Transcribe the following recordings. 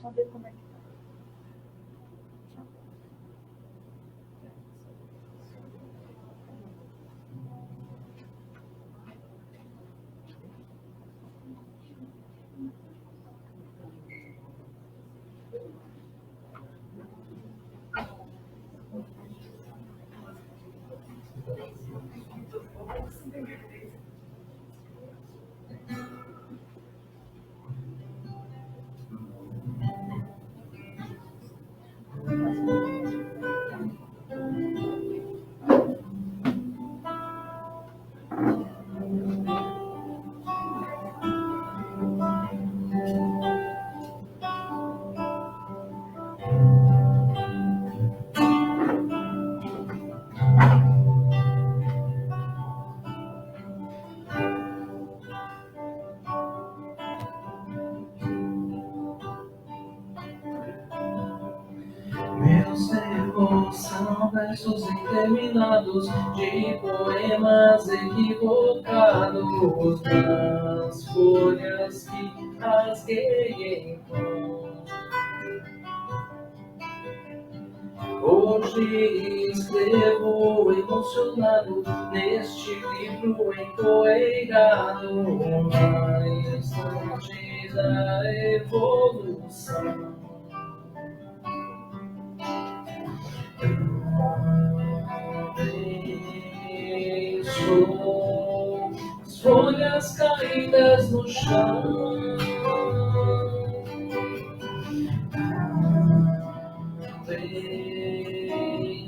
Saber como é que tá. Meus erros são versos interminados de poemas equivocados nas folhas que rasguei em vão. Hoje escrevo emocionado neste livro empoeirado na instante da evolução. Sou as folhas caídas no chão.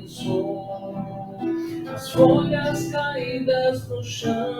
Sou as folhas caídas no chão.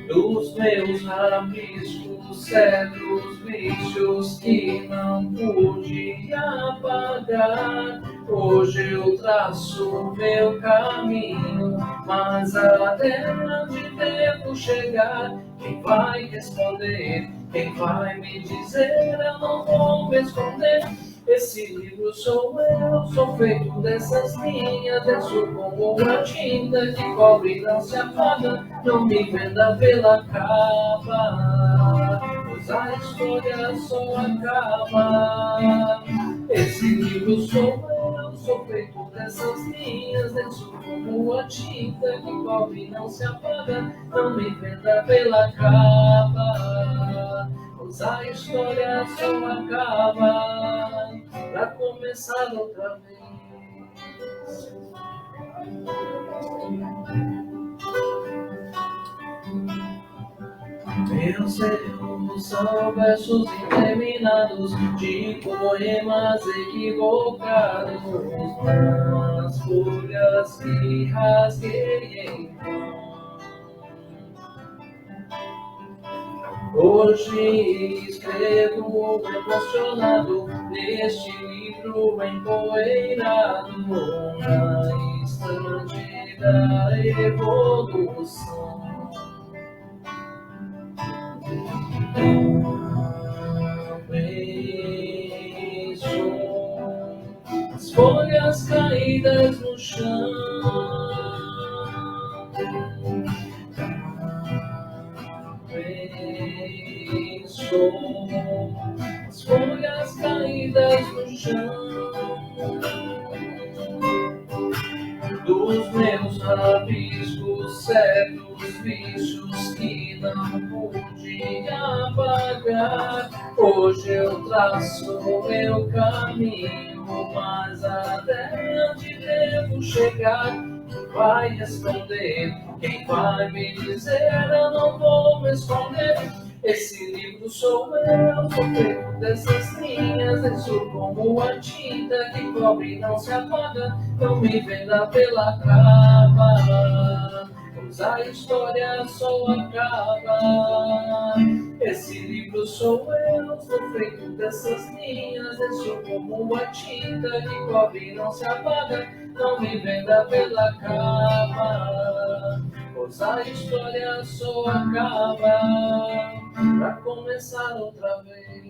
Dos meus rabiscos, cedros, bichos que não pude apagar. Hoje eu traço meu caminho, mas até onde devo chegar? Quem vai responder? Quem vai me dizer? Eu não vou me esconder. Esse livro sou eu, sou feito dessas linhas, denso como a tinta que cobre e não se apaga. Não me venda pela capa, pois a história só acaba. Esse livro sou eu, sou feito dessas linhas, denso como a tinta que cobre e não se apaga. Não me venda pela capa, pois a história só acaba pra começar outra vez. Meus erros são versos interminados de poemas equivocados nas folhas que rasguei em vão. Hoje escrevo emocionado neste livro empoeirado na instante da evolução. Sou as folhas caídas no chão. Sou as folhas caídas no chão. Dos meus rabiscos, certos bichos que não pude apagar. Hoje eu traço meu caminho, mas até onde devo chegar? Quem vai responder? Quem vai me dizer? Eu não vou me esconder. Esse livro sou eu, sou feito dessas linhas, denso como a tinta que cobre e não se apaga. Não me venda pela capa, pois a história só acaba. Esse livro sou eu, sou feito dessas linhas, denso como a tinta que cobre e não se apaga. Não me venda pela capa, pois a história só acaba pra começar outra vez.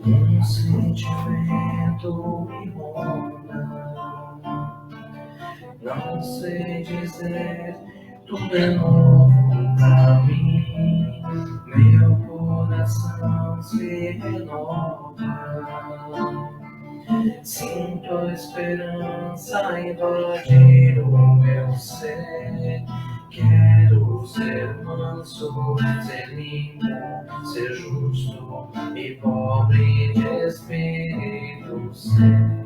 Um sentimento me ronda, não sei dizer, tudo é novo pra mim. Meu coração se renova, sinto a esperança invadir o meu ser. Quero ser manso, ser limpo, ser justo e pobre de espírito ser.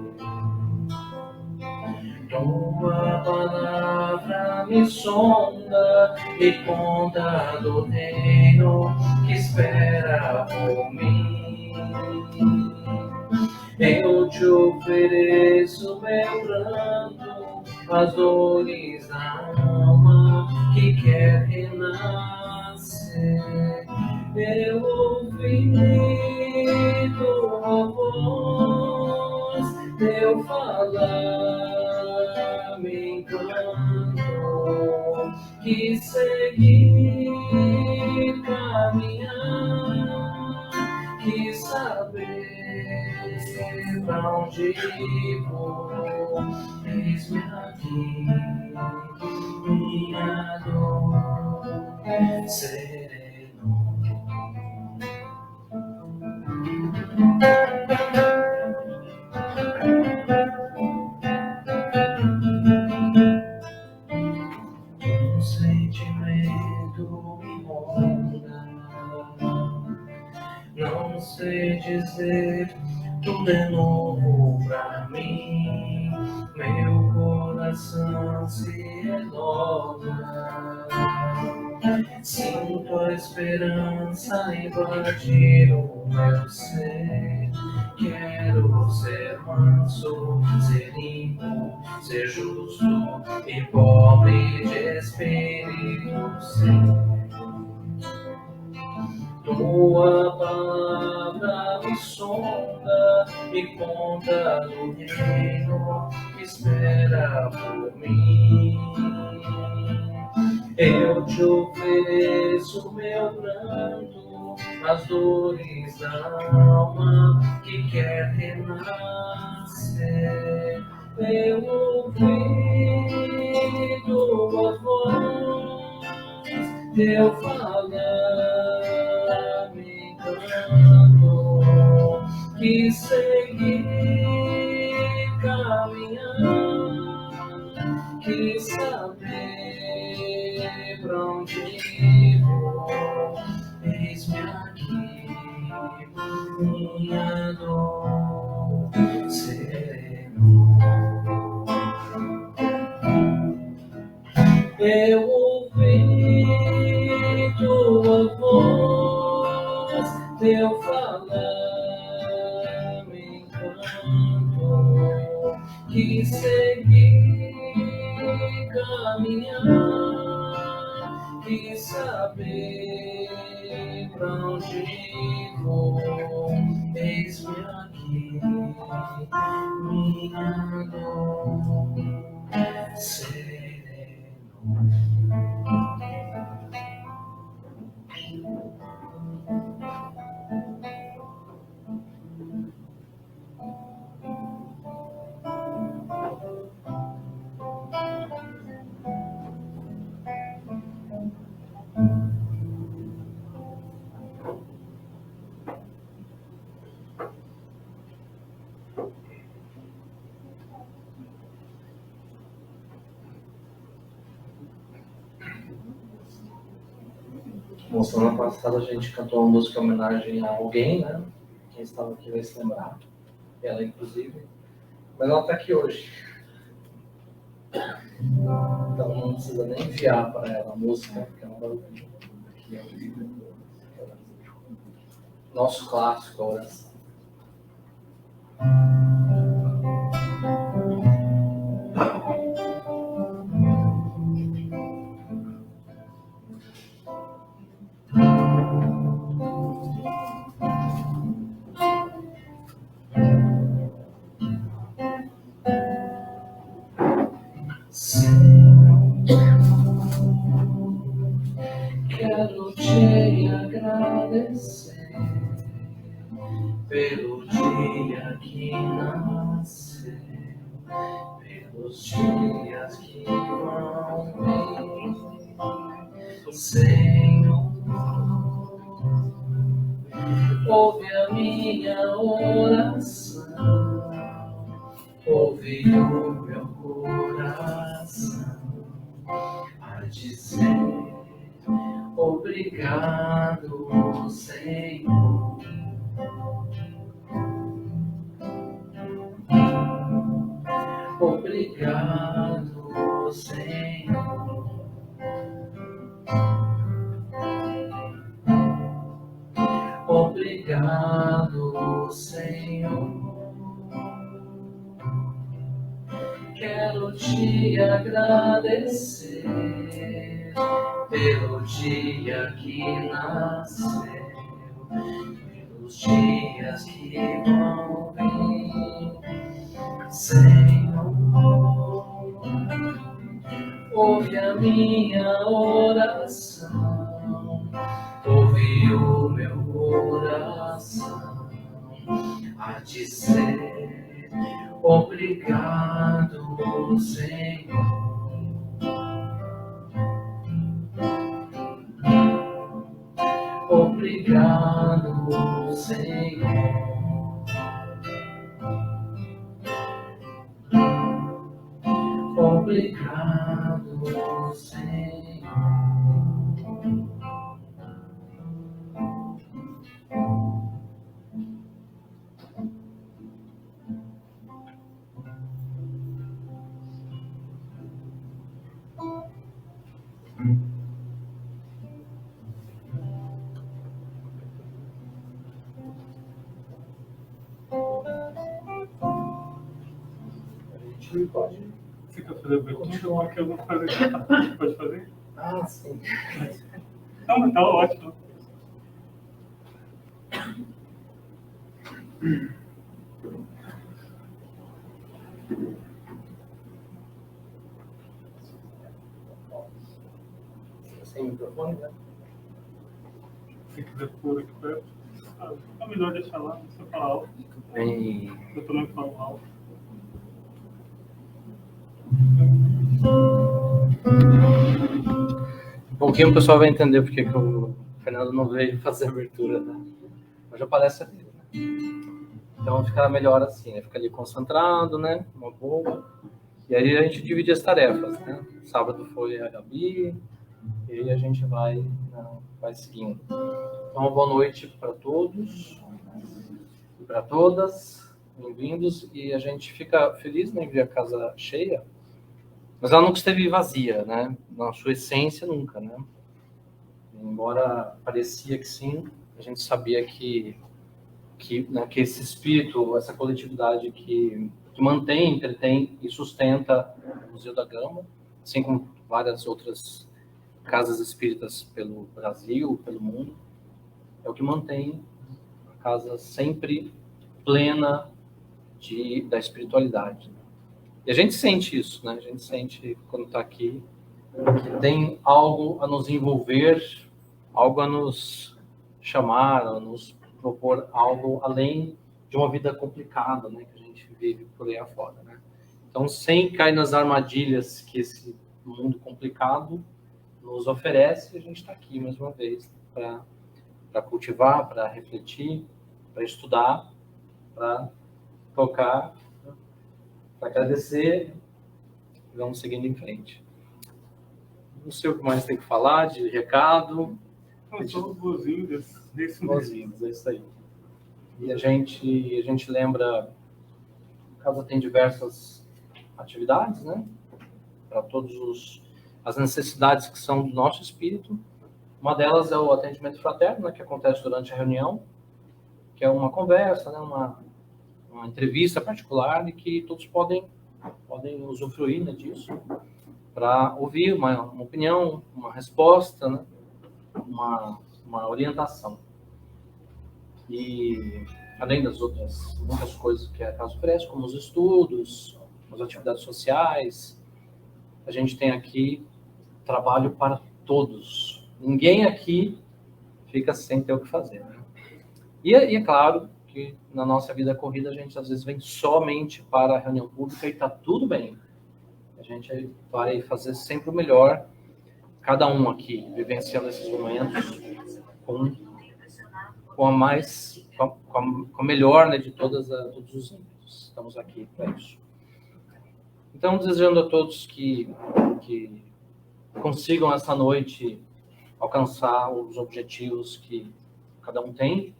Tua palavra me sonda e conta do reino que espera por mim. Eu te ofereço meu pranto, as dores da alma que quer renascer. Eu ouvi tua voz, teu falar me encantou, que seguir, caminhar, que saber pra onde vou. Eis-me aqui, minha dor sereno. Um sentimento me ronda, não sei dizer, tudo é novo pra mim. Meu coração se renova, sinto a esperança invadir o meu ser. Quero ser manso, ser limpo, ser justo e pobre de espírito ser. Tua palavra me sonda e conta do reino que espera por mim. Eu te ofereço meu pranto, as dores da alma que quer renascer. Eu ouvi tua voz, teu falar me encantou, que seguir, caminhar, que saber pra onde vou. Eis-me aqui, minha dor sereno. Eu ouvi tua voz, teu falar me encantou, que seguir, caminhar, que saber pra onde vou. Eis-me aqui, minha dor sereno. Bom, semana passada a gente cantou uma música em homenagem a alguém, né? Quem estava aqui vai se lembrar. Ela, inclusive. Mas ela está aqui hoje. Então não precisa nem enviar para ela a música, porque ela vai ouvir. Aqui é o nosso clássico, a oração. Quero te agradecer pelo dia que nasceu, pelos dias que vão vir, Senhor. Ouve a minha oração, ouve o meu coração a dizer obrigado, Senhor. Obrigado, Senhor. Obrigado, Senhor. Quero te agradecer pelo dia que nasceu, pelos dias que vão vir, Senhor. Ouve a minha oração, ouve o meu coração a dizer obrigado, Senhor. Obrigado, Senhor. Obrigado, Senhor. A gente pode. Você quer fazer a pergunta? Que eu vou fazer. Pode fazer? Ah, sim. Não, tá ótimo. Sem microfone, né? Se quiser pôr aqui perto. É melhor deixar lá, você falar alto. Bem. Eu também falo alto. Um pouquinho o pessoal vai entender porque que o Fernando não veio fazer a abertura, né? Mas já parece dele, né? Então fica melhor assim, né? Fica ali concentrado, né? Uma boa. E aí a gente divide as tarefas, né? Sábado foi a Gabi, e aí a gente vai seguindo. Então, uma boa noite para todos e para todas, bem-vindos. E a gente fica feliz em ver a casa cheia, mas ela nunca esteve vazia, né? Na sua essência, nunca, né? Embora parecia que sim, a gente sabia que esse espírito, essa coletividade que mantém, entretém e sustenta o Museu da Gama, assim como várias outras casas espíritas pelo Brasil, pelo mundo, é o que mantém a casa sempre plena da espiritualidade. E a gente sente isso, né? A gente sente quando está aqui que tem algo a nos envolver, algo a nos chamar, a nos propor algo além de uma vida complicada, né, que a gente vive por aí afora, né? Então, sem cair nas armadilhas que esse mundo complicado nos oferece, a gente está aqui mais uma vez para cultivar, para refletir, para estudar, para tocar, para agradecer e vamos seguindo em frente. Não sei o que mais tem que falar de recado. Eu sou bozinho desse mesmo. Boas-vindas, é isso aí. E a gente lembra, a casa tem diversas atividades, né? Para todos as necessidades que são do nosso espírito. Uma delas é o atendimento fraterno, né, que acontece durante a reunião, que é uma conversa, né, uma entrevista particular e que todos podem usufruir, né, disso, para ouvir uma opinião, uma resposta, né, uma orientação. E além das outras muitas coisas que a casa oferece, como os estudos, as atividades sociais, a gente tem aqui trabalho para todos. Ninguém aqui fica sem ter o que fazer, né? E é claro que na nossa vida corrida a gente às vezes vem somente para a reunião pública e está tudo bem. A gente vai fazer sempre o melhor, cada um aqui vivenciando esses momentos com a melhor, né, de todos os âmbitos. Estamos aqui para isso. Então, desejando a todos que consigam essa noite alcançar os objetivos que cada um tem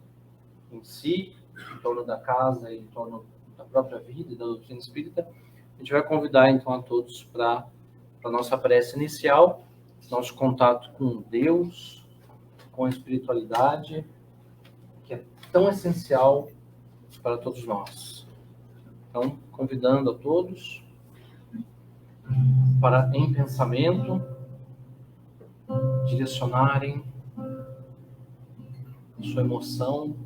em si, em torno da casa, em torno da própria vida e da doutrina espírita. A gente vai convidar, então, a todos para a nossa prece inicial, nosso contato com Deus, com a espiritualidade, que é tão essencial para todos nós. Então, convidando a todos para, em pensamento, direcionarem a sua emoção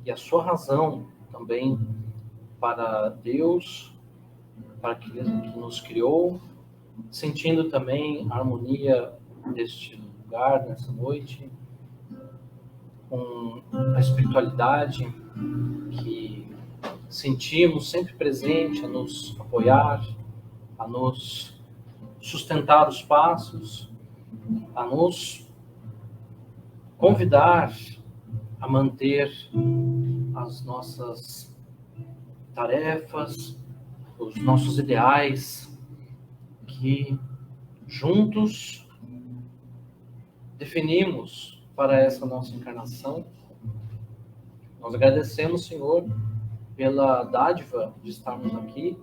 e a sua razão também para Deus, para aquele que nos criou, sentindo também a harmonia deste lugar, nessa noite, com a espiritualidade que sentimos sempre presente a nos apoiar, a nos sustentar os passos, a nos convidar a manter as nossas tarefas, os nossos ideais, que juntos definimos para essa nossa encarnação. Nós agradecemos, Senhor, pela dádiva de estarmos aqui,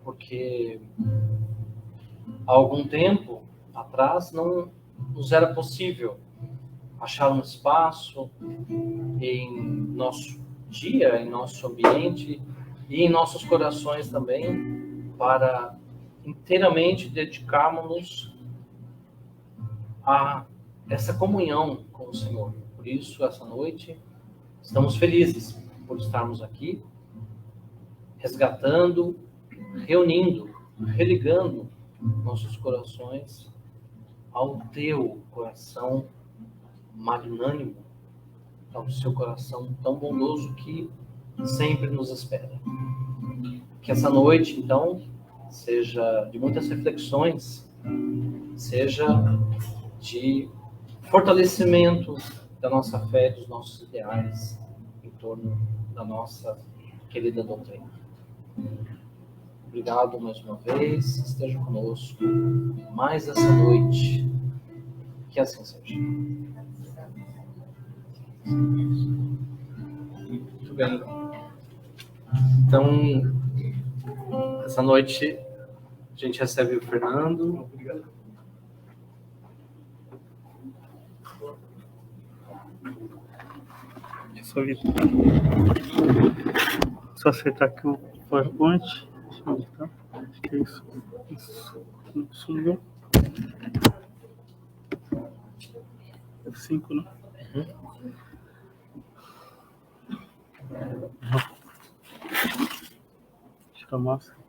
porque há algum tempo atrás não nos era possível achar um espaço em nosso dia, em nosso ambiente e em nossos corações também, para inteiramente dedicarmos-nos a essa comunhão com o Senhor. Por isso, essa noite, estamos felizes por estarmos aqui, resgatando, reunindo, religando nossos corações ao teu coração magnânimo, ao seu coração tão bondoso que sempre nos espera. Que essa noite, então, seja de muitas reflexões, seja de fortalecimento da nossa fé, dos nossos ideais, em torno da nossa querida doutrina. Obrigado mais uma vez, esteja conosco mais essa noite, que assim seja. Muito bem. Então, essa noite a gente recebe o Fernando. Obrigado. Só acertar aqui o PowerPoint. Deixa eu ver, tá? Acho que é isso. Isso. Não sumiu. F5, né? Tira a máscara.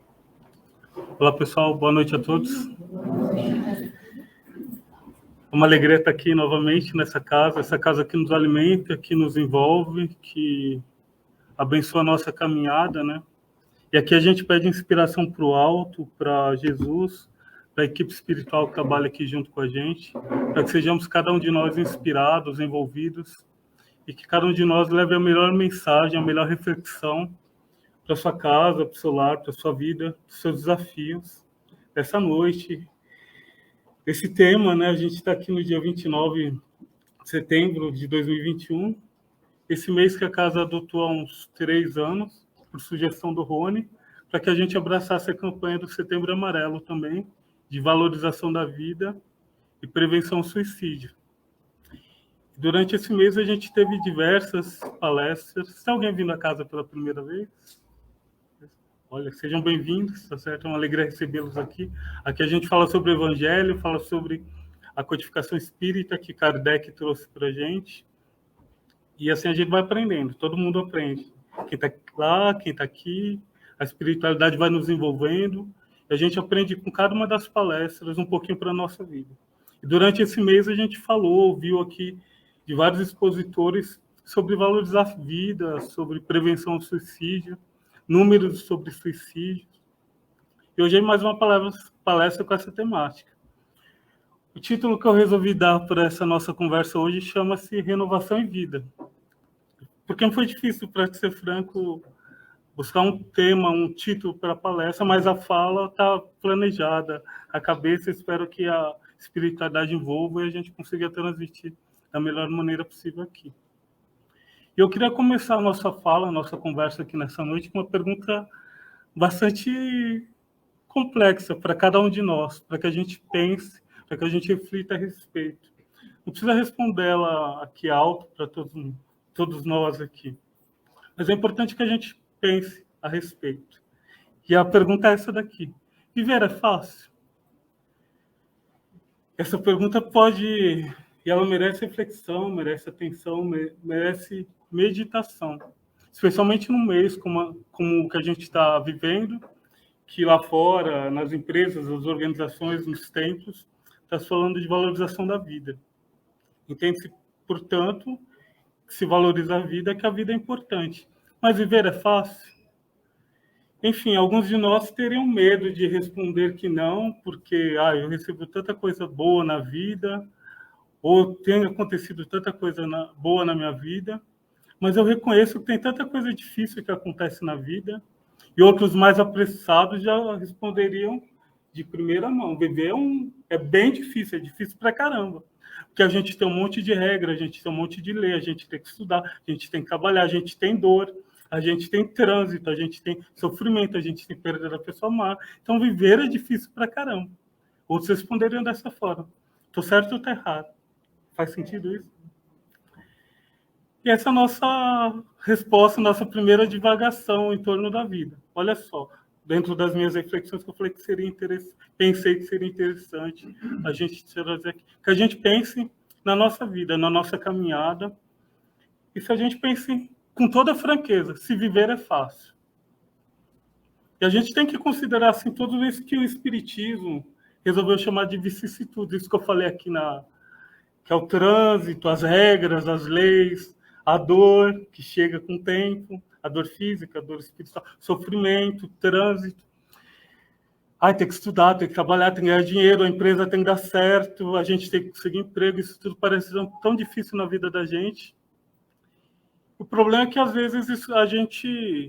Olá, pessoal. Boa noite a todos. É uma alegria estar aqui novamente nessa casa. Essa casa que nos alimenta, que nos envolve, que abençoa a nossa caminhada, né? E aqui a gente pede inspiração para o alto, para Jesus, para a equipe espiritual que trabalha aqui junto com a gente, para que sejamos cada um de nós inspirados, envolvidos, e que cada um de nós leve a melhor mensagem, a melhor reflexão para a sua casa, para o seu lar, para a sua vida, para os seus desafios. Essa noite, esse tema, né? A gente está aqui no dia 29 setembro de 2021. Esse mês que a casa adotou há uns 3 anos, por sugestão do Rony, para que a gente abraçasse a campanha do Setembro Amarelo também, de valorização da vida e prevenção ao suicídio. Durante esse mês a gente teve diversas palestras. Está alguém vindo à casa pela primeira vez? Olha, sejam bem-vindos, tá certo? É uma alegria recebê-los aqui. Aqui a gente fala sobre o Evangelho, fala sobre a codificação espírita que Kardec trouxe para a gente. E assim a gente vai aprendendo, todo mundo aprende. Quem está lá, quem está aqui, a espiritualidade vai nos envolvendo. E a gente aprende com cada uma das palestras um pouquinho para a nossa vida. E durante esse mês a gente falou, ouviu aqui de vários expositores sobre valorizar a vida, sobre prevenção ao suicídio, números sobre suicídio. E hoje é mais uma palestra com essa temática. O título que eu resolvi dar para essa nossa conversa hoje chama-se Renovação e Vida. Porque não foi difícil, para ser franco, buscar um tema, um título para a palestra, mas a fala está planejada, a cabeça, espero que a espiritualidade envolva e a gente consiga transmitir da melhor maneira possível aqui. E eu queria começar a nossa fala, a nossa conversa aqui nessa noite, com uma pergunta bastante complexa para cada um de nós, para que a gente pense, para que a gente reflita a respeito. Não precisa responder ela aqui alto para todos nós aqui, mas é importante que a gente pense a respeito. E a pergunta é essa daqui: viver é fácil? Essa pergunta pode... E ela merece reflexão, merece atenção, merece meditação. Especialmente num mês como o que a gente está vivendo, que lá fora, nas empresas, nas organizações, nos templos, está falando de valorização da vida. Entende-se, portanto, que se valoriza a vida, que a vida é importante. Mas viver é fácil? Enfim, alguns de nós teriam medo de responder que não, porque eu recebo tanta coisa boa na vida, ou tem acontecido tanta coisa boa na minha vida, mas eu reconheço que tem tanta coisa difícil que acontece na vida, e outros mais apressados já responderiam de primeira mão. Viver é bem difícil, é difícil pra caramba, porque a gente tem um monte de regra, a gente tem um monte de lei, a gente tem que estudar, a gente tem que trabalhar, a gente tem dor, a gente tem trânsito, a gente tem sofrimento, a gente tem perda da pessoa amada. Então, viver é difícil pra caramba. Outros responderiam dessa forma: estou certo ou estou errado? Faz sentido isso? E essa é a nossa resposta, nossa primeira divagação em torno da vida. Olha só, dentro das minhas reflexões que eu falei que seria interessante, pensei que seria interessante a gente trazer aqui, que a gente pense na nossa vida, na nossa caminhada, e se a gente pense com toda franqueza, se viver é fácil. E a gente tem que considerar assim tudo isso que o Espiritismo resolveu chamar de vicissitudes, isso que eu falei aqui que é o trânsito, as regras, as leis, a dor que chega com o tempo, a dor física, a dor espiritual, sofrimento, trânsito. Tem que estudar, tem que trabalhar, tem que ganhar dinheiro, a empresa tem que dar certo, a gente tem que conseguir emprego, isso tudo parece tão difícil na vida da gente. O problema é que, às vezes, a gente,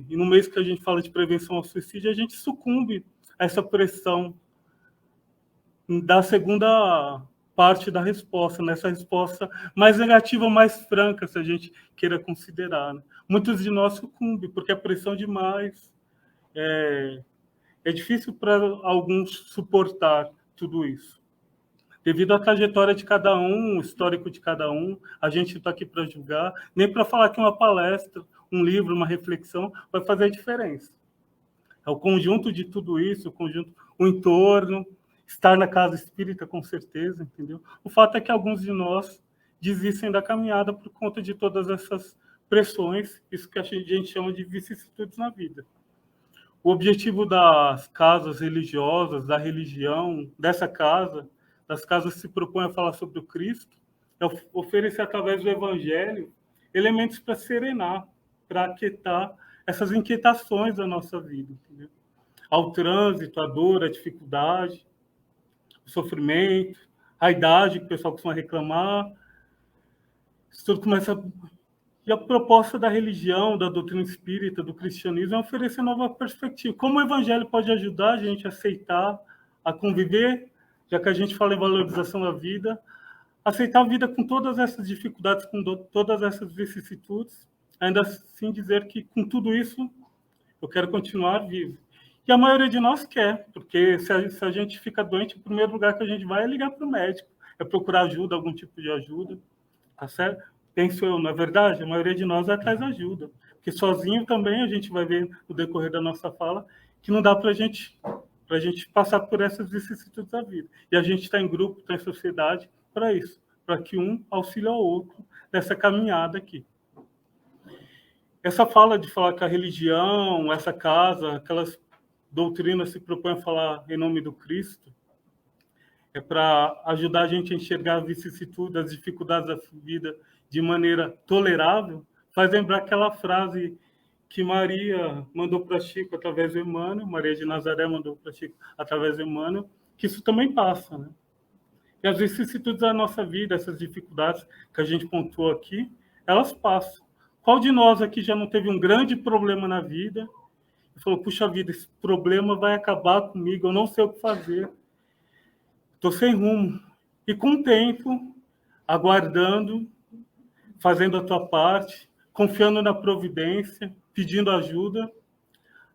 e no mês que a gente fala de prevenção ao suicídio, a gente sucumbe a essa pressão da segunda parte da resposta, nessa resposta mais negativa, mais franca, se a gente queira considerar. Né? Muitos de nós sucumbem, porque a pressão é demais. É difícil para alguns suportar tudo isso. Devido à trajetória de cada um, o histórico de cada um, a gente não está aqui para julgar, nem para falar que uma palestra, um livro, uma reflexão vai fazer a diferença. É o conjunto de tudo isso, o entorno, estar na casa espírita, com certeza, entendeu? O fato é que alguns de nós desistem da caminhada por conta de todas essas pressões, isso que a gente chama de vicissitudes na vida. O objetivo das casas religiosas, da religião, das casas que se propõem a falar sobre o Cristo, é oferecer, através do Evangelho, elementos para serenar, para aquietar essas inquietações da nossa vida, entendeu? Ao trânsito, a dor, a dificuldade, o sofrimento, a idade que o pessoal costuma reclamar. Isso tudo começa... E a proposta da religião, da doutrina espírita, do cristianismo, é oferecer nova perspectiva. Como o Evangelho pode ajudar a gente a aceitar, a conviver, já que a gente fala em valorização da vida, aceitar a vida com todas essas dificuldades, com todas essas vicissitudes, ainda assim dizer que com tudo isso eu quero continuar vivo. E a maioria de nós quer, porque se a gente fica doente, o primeiro lugar que a gente vai é ligar para o médico, é procurar ajuda, algum tipo de ajuda, tá certo? Penso eu, na verdade, a maioria de nós vai atrás de ajuda, porque sozinho também a gente vai ver no decorrer da nossa fala que não dá para a gente passar por essas vicissitudes da vida. E a gente está em grupo, está em sociedade para isso, para que um auxilie ao outro nessa caminhada aqui. Essa fala de falar que a religião, essa casa, aquelas doutrinas se propõem a falar em nome do Cristo, é para ajudar a gente a enxergar a vicissitude, as dificuldades da vida de maneira tolerável, faz lembrar aquela frase que Maria mandou para Chico através do Emmanuel, Maria de Nazaré mandou para Chico através do Emmanuel, que isso também passa, né? E as vicissitudes da nossa vida, essas dificuldades que a gente pontuou aqui, elas passam. Qual de nós aqui já não teve um grande problema na vida e falou, puxa vida, esse problema vai acabar comigo, eu não sei o que fazer, estou sem rumo. E com o tempo, aguardando, fazendo a tua parte, confiando na providência, pedindo ajuda,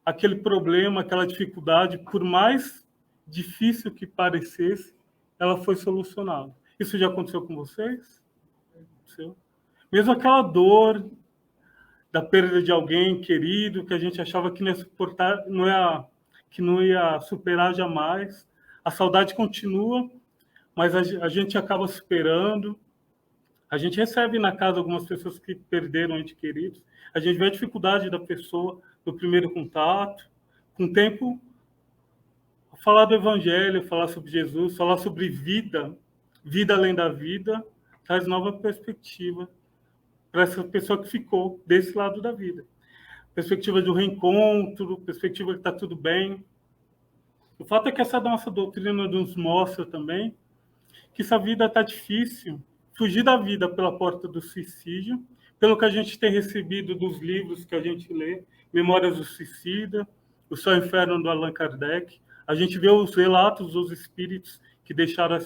aquele problema, aquela dificuldade, por mais difícil que parecesse, ela foi solucionada. Isso já aconteceu com vocês? Aconteceu. Mesmo aquela dor da perda de alguém querido, que a gente achava que não ia suportar, que não ia superar jamais, a saudade continua, mas a gente acaba superando. A gente recebe na casa algumas pessoas que perderam entes queridos. A gente vê a dificuldade da pessoa no primeiro contato. Com o tempo, falar do Evangelho, falar sobre Jesus, falar sobre vida, vida além da vida, traz nova perspectiva para essa pessoa que ficou desse lado da vida. Perspectiva do reencontro, perspectiva que está tudo bem. O fato é que essa nossa doutrina nos mostra também que essa vida está difícil, fugir da vida pela porta do suicídio, pelo que a gente tem recebido dos livros que a gente lê, Memórias do Suicida, O Céu e o Inferno do Allan Kardec, a gente vê os relatos dos espíritos que deixaram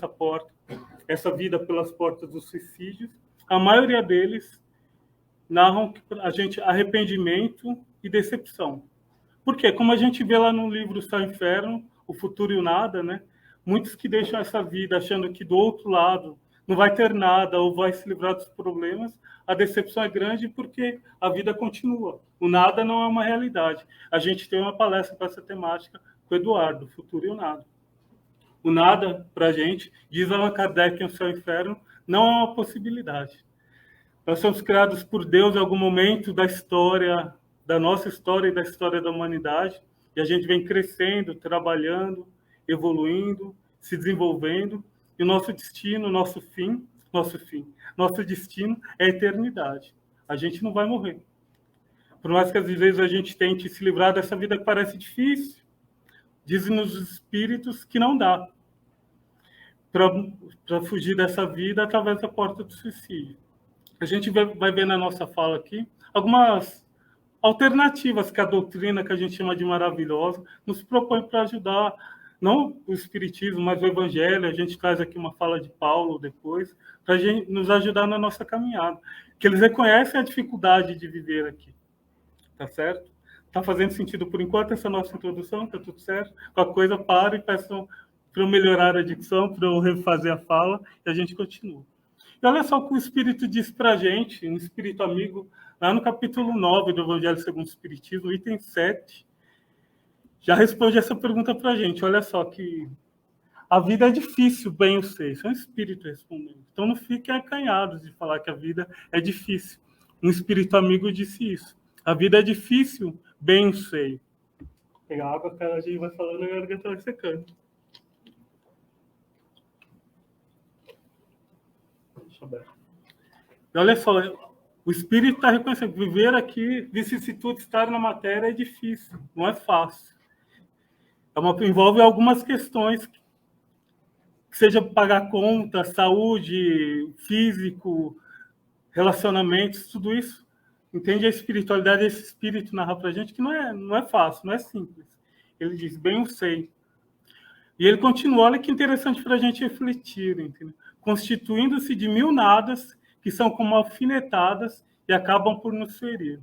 essa vida pelas portas do suicídio. A maioria deles narram a gente arrependimento e decepção. Por quê? Como a gente vê lá no livro O Céu e o Inferno, O Futuro e o Nada, né? Muitos que deixam essa vida achando que do outro lado não vai ter nada ou vai se livrar dos problemas, a decepção é grande porque a vida continua. O nada não é uma realidade. A gente tem uma palestra para essa temática com o Eduardo, O Futuro e o Nada. O nada, para a gente, diz Allan Kardec em O Céu e o Inferno, não é uma possibilidade. Nós somos criados por Deus em algum momento da história, da nossa história e da história da humanidade, e a gente vem crescendo, trabalhando, evoluindo, se desenvolvendo, e o nosso destino, nosso destino é a eternidade. A gente não vai morrer. Por mais que às vezes a gente tente se livrar dessa vida que parece difícil, dizem os espíritos que não dá para fugir dessa vida através da porta do suicídio. A gente vai ver na nossa fala aqui algumas alternativas que a doutrina, que a gente chama de maravilhosa, nos propõe para ajudar, não o Espiritismo, mas o Evangelho. A gente traz aqui uma fala de Paulo depois, para nos ajudar na nossa caminhada. Que eles reconhecem a dificuldade de viver aqui. Tá certo? Tá fazendo sentido por enquanto essa nossa introdução? Tá tudo certo? Qualquer coisa, para e peçam para eu melhorar a dicção, para eu refazer a fala, e a gente continua. E olha só o que o Espírito diz para a gente, um Espírito amigo, lá no capítulo 9 do Evangelho segundo o Espiritismo, item 7, já responde essa pergunta para a gente. Olha só que a vida é difícil, bem eu sei. Isso é um Espírito respondendo. Então não fiquem acanhados de falar que a vida é difícil. Um Espírito amigo disse isso. A vida é difícil, bem eu sei. Vou pegar água, que a gente vai falando e a garganta vai secando. E olha só, o Espírito está reconhecendo que viver aqui, vicissitude, estar na matéria é difícil, não é fácil. Envolve algumas questões, que seja pagar conta, saúde, físico, relacionamentos, tudo isso. Entende a espiritualidade, esse Espírito narra para a gente que não é fácil, não é simples. Ele diz, bem eu sei. E ele continua, olha que interessante para a gente refletir, entendeu? constituindo-se de mil nadas, que são como alfinetadas e acabam por nos ferir.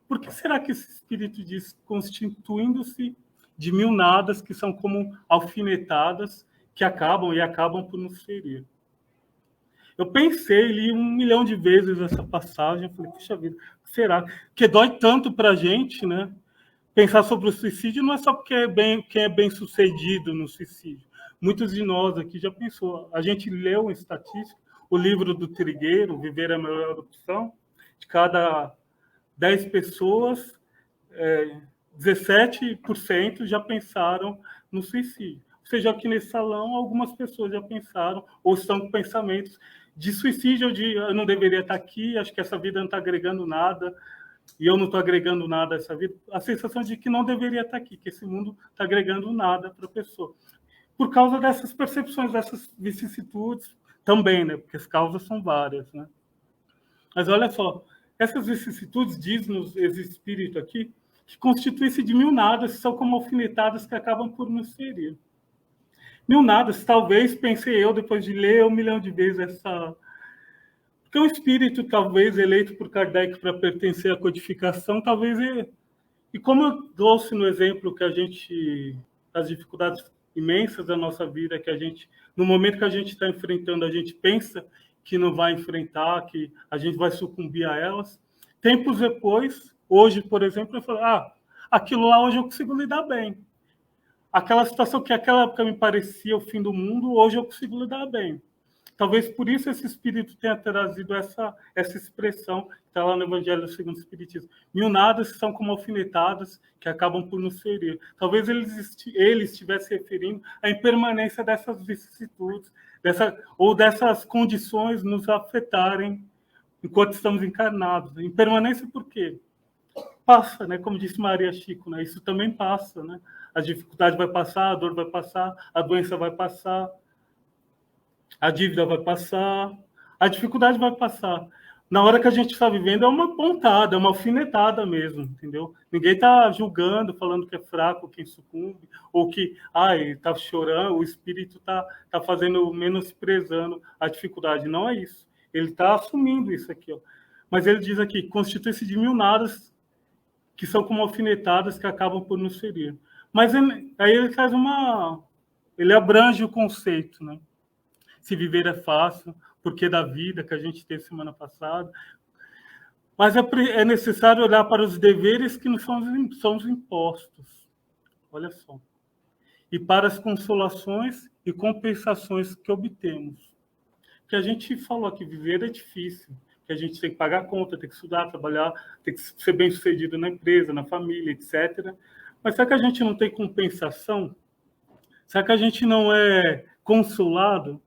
Por que será que esse espírito diz constituindo-se de mil nadas, que são como alfinetadas, que acabam por nos ferir? Eu pensei, li 1 milhão de vezes essa passagem, eu falei, puxa vida, será? Porque dói tanto para a gente, né? Pensar sobre o suicídio não é só porque quem é bem sucedido no suicídio. Muitos de nós aqui já pensou. A gente leu em estatística o livro do Trigueiro, Viver é a Melhor Opção. De cada 10 pessoas, 17% já pensaram no suicídio. Ou seja, aqui nesse salão, algumas pessoas já pensaram ou estão com pensamentos de suicídio, ou de eu não deveria estar aqui, acho que essa vida não está agregando nada, e eu não estou agregando nada a essa vida. A sensação de que não deveria estar aqui, que esse mundo está agregando nada para a pessoa. Por causa dessas percepções, dessas vicissitudes também, né? Porque as causas são várias, né? Mas olha só, essas vicissitudes, diz-nos esse espírito aqui, que constituem-se de mil nadas, são como alfinetadas que acabam por nos ferir. Mil nadas, talvez, pensei eu, depois de ler 1 milhão de vezes essa... Porque um espírito, talvez, eleito por Kardec para pertencer à codificação, talvez... E como eu trouxe no exemplo que a gente... as dificuldades imensas da nossa vida, que a gente, no momento que a gente está enfrentando, a gente pensa que não vai enfrentar, que a gente vai sucumbir a elas. Tempos depois, hoje, por exemplo, eu falo, aquilo lá hoje eu consigo lidar bem. Aquela situação que naquela época me parecia o fim do mundo, hoje eu consigo lidar bem. Talvez por isso esse espírito tenha trazido essa expressão que está lá no Evangelho segundo o Espiritismo. Mil nadas são como alfinetadas que acabam por nos ferir. Talvez ele estivesse se referindo à impermanência dessas vicissitudes, ou dessas condições nos afetarem enquanto estamos encarnados. Impermanência por quê? Passa, né? Como disse Maria Chico, né? Isso também passa, né? A dificuldade vai passar, a dor vai passar, a doença vai passar, a dívida vai passar, a dificuldade vai passar. Na hora que a gente está vivendo é uma pontada, é uma alfinetada mesmo, entendeu? Ninguém está julgando, falando que é fraco quem sucumbe, ou que está chorando, o espírito está fazendo, menosprezando a dificuldade. Não é isso. Ele está assumindo isso aqui. Ó. Mas ele diz aqui, constitui-se de mil nadas que são como alfinetadas que acabam por nos ferir. Mas aí ele faz ele abrange o conceito, né? Se viver é fácil, porque da vida que a gente teve semana passada. Mas é necessário olhar para os deveres que nos são os impostos. Olha só. E para as consolações e compensações que obtemos. Que a gente falou aqui, viver é difícil. Que a gente tem que pagar a conta, tem que estudar, trabalhar, tem que ser bem-sucedido na empresa, na família, etc. Mas será que a gente não tem compensação? Será que a gente não é consolado?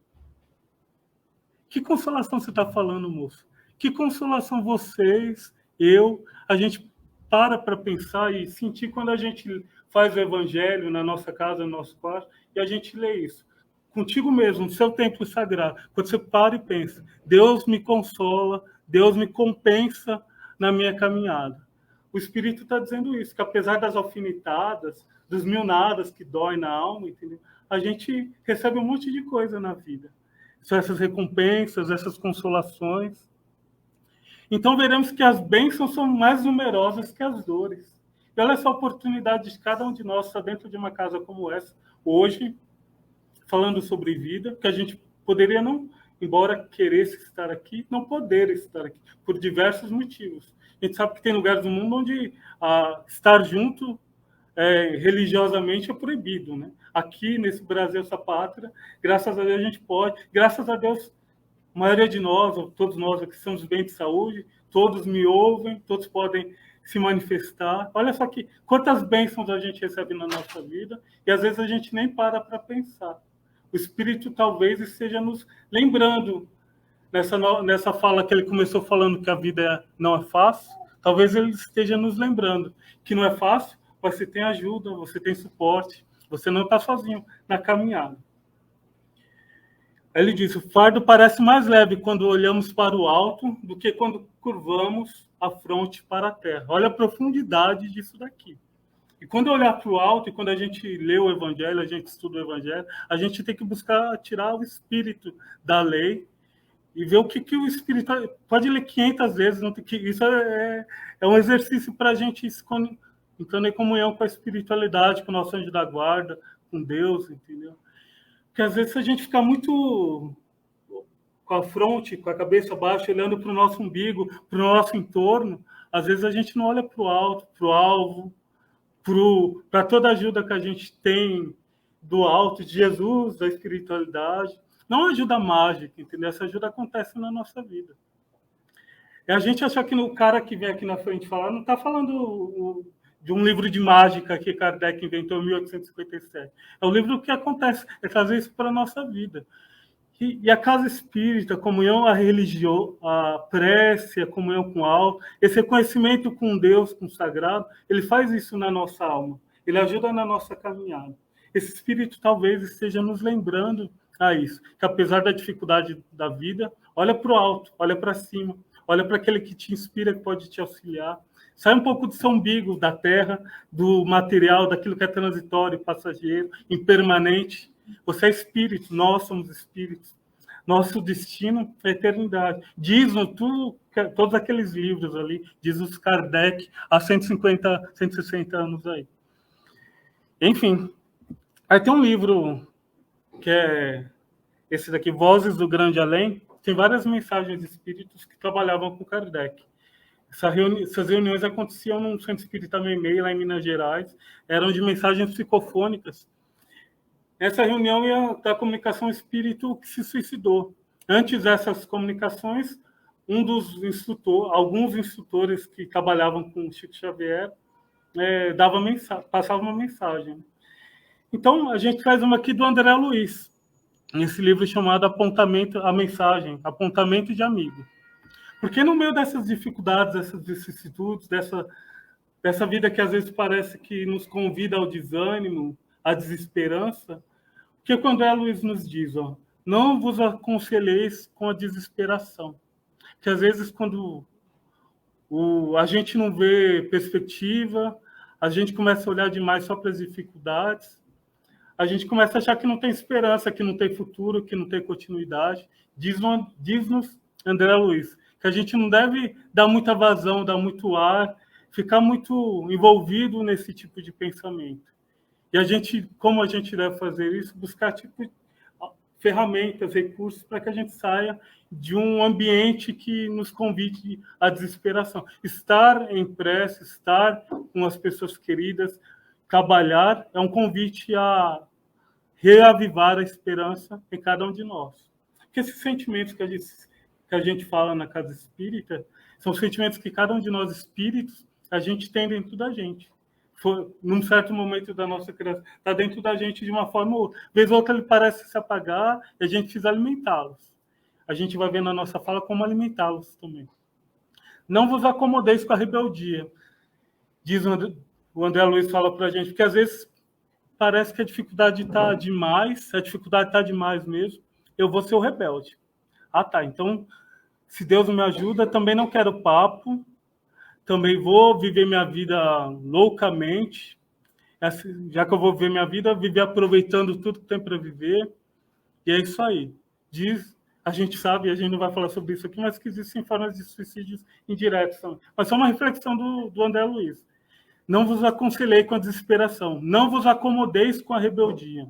Que consolação você está falando, moço? Que consolação vocês, a gente para pensar e sentir quando a gente faz o evangelho na nossa casa, no nosso quarto, e a gente lê isso. Contigo mesmo, no seu templo sagrado. Quando você para e pensa, Deus me consola, Deus me compensa na minha caminhada. O Espírito está dizendo isso, que apesar das alfinetadas, dos mil nadas que dói na alma, entendeu? A gente recebe um monte de coisa na vida. São essas recompensas, essas consolações. Então, veremos que as bênçãos são mais numerosas que as dores. E olha essa oportunidade de cada um de nós estar dentro de uma casa como essa, hoje, falando sobre vida, que a gente poderia não, embora queresse estar aqui, não poder estar aqui, por diversos motivos. A gente sabe que tem lugares do mundo onde estar junto religiosamente é proibido, né? Aqui, nesse Brasil, essa pátria, graças a Deus a gente pode, graças a Deus, a maioria de nós, ou todos nós aqui somos bem de saúde, todos me ouvem, todos podem se manifestar. Olha só que quantas bênçãos a gente recebe na nossa vida, e às vezes a gente nem para pensar. O Espírito talvez esteja nos lembrando, nessa fala que ele começou falando que a vida não é fácil, talvez ele esteja nos lembrando que não é fácil, mas você tem ajuda, você tem suporte, você não está sozinho na caminhada. Ele diz, o fardo parece mais leve quando olhamos para o alto do que quando curvamos a fronte para a terra. Olha a profundidade disso daqui. E quando olhar para o alto, e quando a gente lê o Evangelho, a gente estuda o Evangelho, a gente tem que buscar tirar o espírito da lei e ver o que o Espírito... Pode ler 500 vezes, não tem que, isso é um exercício para a gente entrando em comunhão com a espiritualidade, com o nosso anjo da guarda, com Deus, entendeu? Porque às vezes se a gente ficar muito com a fronte, com a cabeça baixa, olhando para o nosso umbigo, para o nosso entorno, às vezes a gente não olha para o alto, para o alvo, para toda a ajuda que a gente tem do alto, de Jesus, da espiritualidade. Não ajuda mágica, entendeu? Essa ajuda acontece na nossa vida. E a gente achar que o cara que vem aqui na frente falar, não está falando de um livro de mágica que Kardec inventou em 1857. É um livro que acontece, é trazer isso para a nossa vida. E a casa espírita, a comunhão, a religião, a prece, a comunhão com o alto, esse reconhecimento com Deus, com o sagrado, ele faz isso na nossa alma. Ele ajuda na nossa caminhada. Esse espírito talvez esteja nos lembrando a isso, que apesar da dificuldade da vida, olha para o alto, olha para cima, olha para aquele que te inspira, que pode te auxiliar. Sai um pouco do seu umbigo, da terra, do material, daquilo que é transitório, passageiro, impermanente. Você é espírito, nós somos espíritos. Nosso destino é a eternidade. Dizem todos aqueles livros ali, diz os Kardec, há 150, 160 anos aí. Enfim, aí tem um livro que é esse daqui, Vozes do Grande Além, tem várias mensagens de espíritos que trabalhavam com Kardec. Essas reuniões aconteciam num centro espírita Meimei, lá em Minas Gerais, eram de mensagens psicofônicas. Essa reunião ia da comunicação espírito que se suicidou. Antes dessas comunicações, alguns instrutores que trabalhavam com Chico Xavier passava uma mensagem. Então, a gente traz uma aqui do André Luiz, nesse livro chamado Apontamento, a Mensagem, Apontamento de Amigo. Porque no meio dessas dificuldades, dessas vicissitudes, dessa vida que às vezes parece que nos convida ao desânimo, à desesperança, porque quando André Luiz nos diz, não vos aconselheis com a desesperação. Que às vezes quando a gente não vê perspectiva, a gente começa a olhar demais só para as dificuldades, a gente começa a achar que não tem esperança, que não tem futuro, que não tem continuidade. Diz-nos André Luiz que a gente não deve dar muita vazão, dar muito ar, ficar muito envolvido nesse tipo de pensamento. E como a gente deve fazer isso? Buscar ferramentas, recursos para que a gente saia de um ambiente que nos convide à desesperação. Estar em prece, estar com as pessoas queridas, trabalhar, é um convite a reavivar a esperança em cada um de nós. Porque esses sentimentos que a gente fala na casa espírita são sentimentos que cada um de nós espíritos, a gente tem dentro da gente. Num certo momento da nossa criação, está dentro da gente de uma forma ou outra. Vez ou outra ele parece se apagar e a gente precisa alimentá-los. A gente vai ver na nossa fala como alimentá-los também. Não vos acomodeis com a rebeldia. Diz o André Luiz, fala para a gente, porque às vezes parece que a dificuldade está demais, a dificuldade está demais mesmo, eu vou ser o rebelde. Tá, então, se Deus me ajuda, também não quero papo, também vou viver minha vida loucamente, já que eu vou viver minha vida, viver aproveitando tudo que tem para viver, e é isso aí. A gente sabe, a gente não vai falar sobre isso aqui, mas que existem formas de suicídios indiretos também. Mas só uma reflexão do André Luiz. Não vos aconselhei com a desesperação, não vos acomodeis com a rebeldia.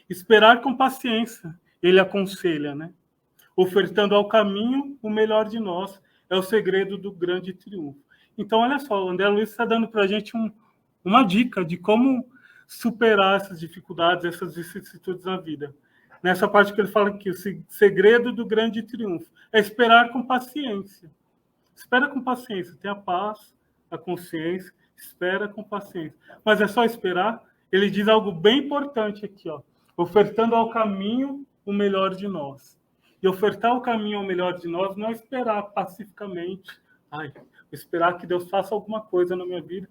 Esperar com paciência, ele aconselha, né? Ofertando ao caminho o melhor de nós, é o segredo do grande triunfo. Então, olha só, o André Luiz está dando para a gente uma dica de como superar essas dificuldades, essas vicissitudes na vida. Nessa parte que ele fala aqui, o segredo do grande triunfo é esperar com paciência. Espera com paciência, tenha paz, a consciência, espera com paciência. Mas é só esperar? Ele diz algo bem importante aqui, ofertando ao caminho o melhor de nós. E ofertar o caminho ao melhor de nós não é esperar pacificamente. Esperar que Deus faça alguma coisa na minha vida,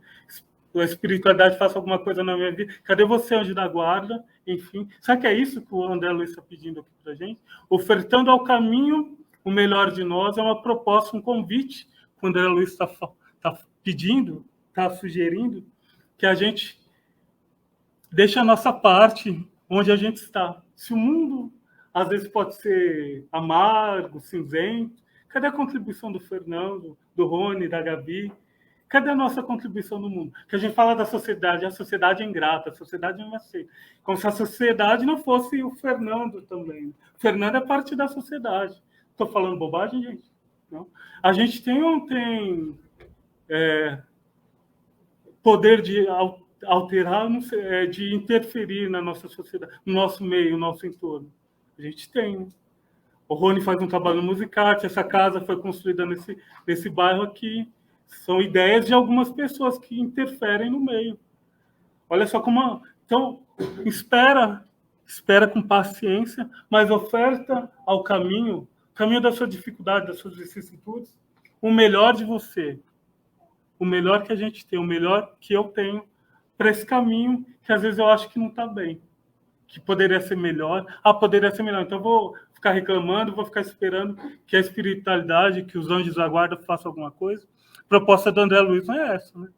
a espiritualidade faça alguma coisa na minha vida. Cadê você, anjo da guarda? Enfim, será que é isso que o André Luiz está pedindo aqui para a gente? Ofertando ao caminho o melhor de nós é uma proposta, um convite que o André Luiz está pedindo, está sugerindo, que a gente deixe a nossa parte onde a gente está. Se o mundo às vezes pode ser amargo, cinzento. Cadê a contribuição do Fernando, do Rony, da Gabi? Cadê a nossa contribuição no mundo? Que a gente fala da sociedade, a sociedade é ingrata, a sociedade não aceita. Como se a sociedade não fosse o Fernando também. O Fernando é parte da sociedade. Estou falando bobagem, gente? Não. A gente tem poder de alterar, de interferir na nossa sociedade, no nosso meio, no nosso entorno. A gente tem. O Rony faz um trabalho musical, essa casa foi construída nesse bairro aqui. São ideias de algumas pessoas que interferem no meio. Olha só como... Então, espera com paciência, mas oferta ao caminho da sua dificuldade, das suas vicissitudes, o melhor de você. O melhor que a gente tem, o melhor que eu tenho para esse caminho que às vezes eu acho que não está bem. Que poderia ser melhor. Poderia ser melhor. Então, eu vou ficar reclamando, vou ficar esperando que a espiritualidade, que os anjos da guarda façam alguma coisa. A proposta do André Luiz não é essa, né?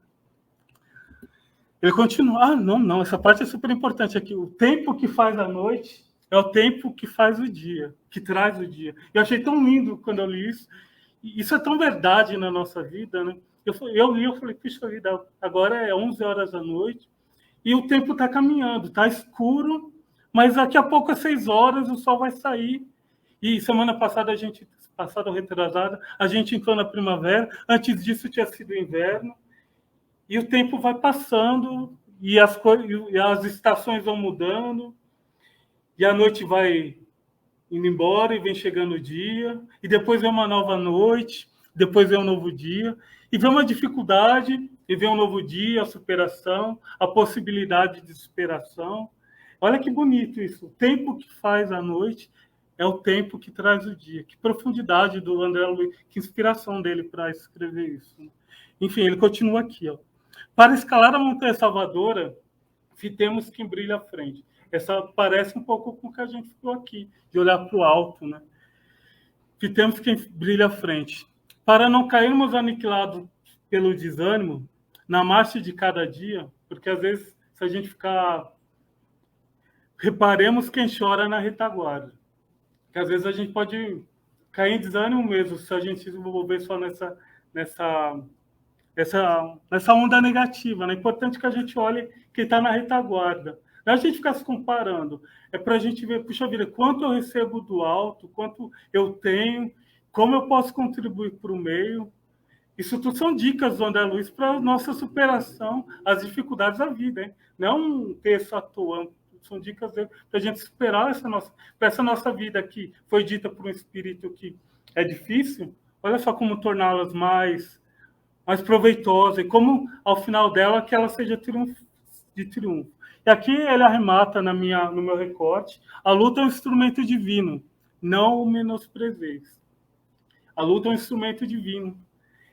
Ele continua. Não, essa parte é super importante aqui. O tempo que faz a noite é o tempo que faz o dia, que traz o dia. Eu achei tão lindo quando eu li isso. E isso é tão verdade na nossa vida, né? Eu li, eu falei, puxa vida, agora é 11 horas da noite e o tempo está caminhando, está escuro, mas daqui a pouco, às 6 horas, o sol vai sair. E semana passada, passada ou retrasada, a gente entrou na primavera. Antes disso, tinha sido inverno. E o tempo vai passando, e as estações vão mudando, e a noite vai indo embora, e vem chegando o dia, e depois vem uma nova noite, depois vem um novo dia, e vem uma dificuldade, e vem um novo dia, a superação, a possibilidade de superação. Olha que bonito isso. O tempo que faz a noite é o tempo que traz o dia. Que profundidade do André Luiz, que inspiração dele para escrever isso. Enfim, ele continua aqui. Para escalar a Montanha Salvadora, fitemos quem brilha à frente. Essa parece um pouco com o que a gente ficou aqui, de olhar para o alto, né? Fitemos quem brilha à frente. Para não cairmos aniquilados pelo desânimo, na marcha de cada dia, porque às vezes, se a gente ficar... Reparemos quem chora na retaguarda. Que às vezes a gente pode cair em desânimo mesmo, se a gente se envolver só nessa onda negativa. É importante que a gente olhe quem está na retaguarda. Não é a gente ficar se comparando. É para a gente ver, puxa vida, quanto eu recebo do alto, quanto eu tenho, como eu posso contribuir para o meio. Isso tudo são dicas do André Luiz para a nossa superação às dificuldades da vida. Hein? Não é um texto à toa, são dicas para a gente superar essa nossa vida que foi dita por um espírito que é difícil. Olha só como torná-las mais proveitosa e como, ao final dela, que ela seja de triunfo. E aqui ele arremata no meu recorte: a luta é um instrumento divino, não o menosprezeis. A luta é um instrumento divino.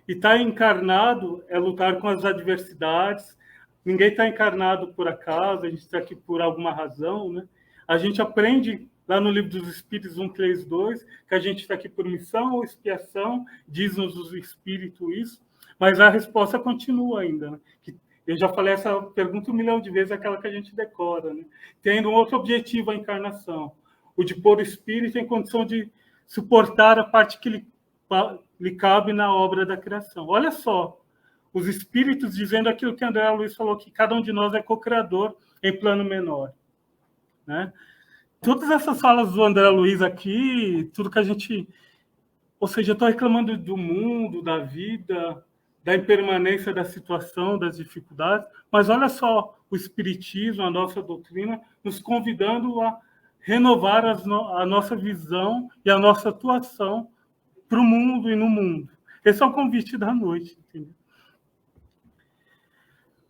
E estar encarnado é lutar com as adversidades. Ninguém está encarnado por acaso, a gente está aqui por alguma razão, né? A gente aprende lá no Livro dos Espíritos 132 que a gente está aqui por missão ou expiação, diz-nos o Espírito isso, mas a resposta continua ainda, né? Eu já falei essa pergunta 1 milhão de vezes, aquela que a gente decora, né? Tendo um outro objetivo a encarnação, o de pôr o espírito em condição de suportar a parte que lhe cabe na obra da criação. Olha só, os espíritos dizendo aquilo que André Luiz falou, que cada um de nós é co-criador em plano menor, né? Todas essas falas do André Luiz aqui, tudo que a gente... Ou seja, eu estou reclamando do mundo, da vida, da impermanência da situação, das dificuldades, mas olha só o Espiritismo, a nossa doutrina, nos convidando a renovar a nossa visão e a nossa atuação para o mundo e no mundo. Esse é o convite da noite, entendeu?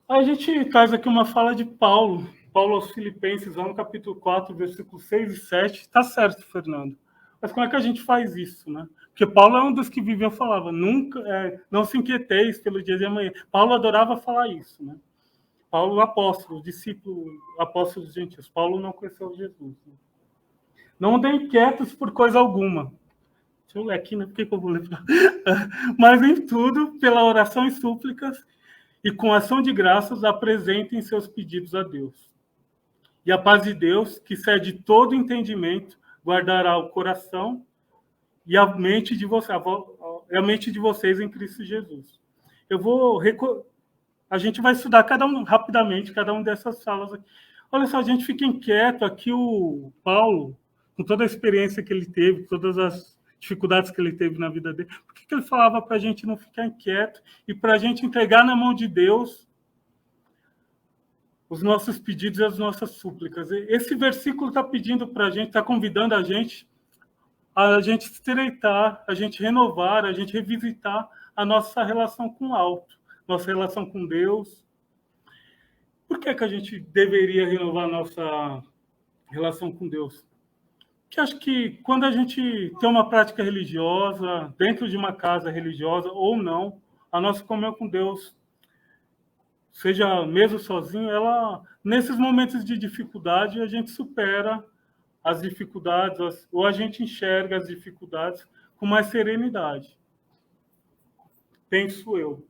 A gente traz aqui uma fala de Paulo aos Filipenses, lá no capítulo 4, versículos 6 e 7. Está certo, Fernando. Mas como é que a gente faz isso, né? Porque Paulo é um dos que vivia e falava, não se inquieteis pelo dia de amanhã. Paulo adorava falar isso, né? Paulo, apóstolo, discípulo, apóstolo dos gentios. Paulo não conheceu Jesus. Né? Não andem inquietos por coisa alguma. Deixa eu ler aqui, né? Por que eu vou ler? Mas em tudo, pela oração e súplicas, e com ação de graças, apresentem seus pedidos a Deus. E a paz de Deus, que excede todo entendimento, guardará o coração e a mente de vocês em Cristo Jesus. A gente vai estudar rapidamente cada um dessas falas aqui. Olha só, a gente fica inquieto aqui, o Paulo, com toda a experiência que ele teve, todas as dificuldades que ele teve na vida dele, por que ele falava para a gente não ficar inquieto e para a gente entregar na mão de Deus os nossos pedidos e as nossas súplicas? Esse versículo está pedindo para a gente, está convidando a gente estreitar, a gente renovar, a gente revisitar a nossa relação com o alto, nossa relação com Deus. Por que a gente deveria renovar a nossa relação com Deus? Porque acho que quando a gente tem uma prática religiosa, dentro de uma casa religiosa ou não, a nossa comunhão com Deus, seja mesmo sozinho, nesses momentos de dificuldade, a gente supera as dificuldades, ou a gente enxerga as dificuldades com mais serenidade. Penso eu.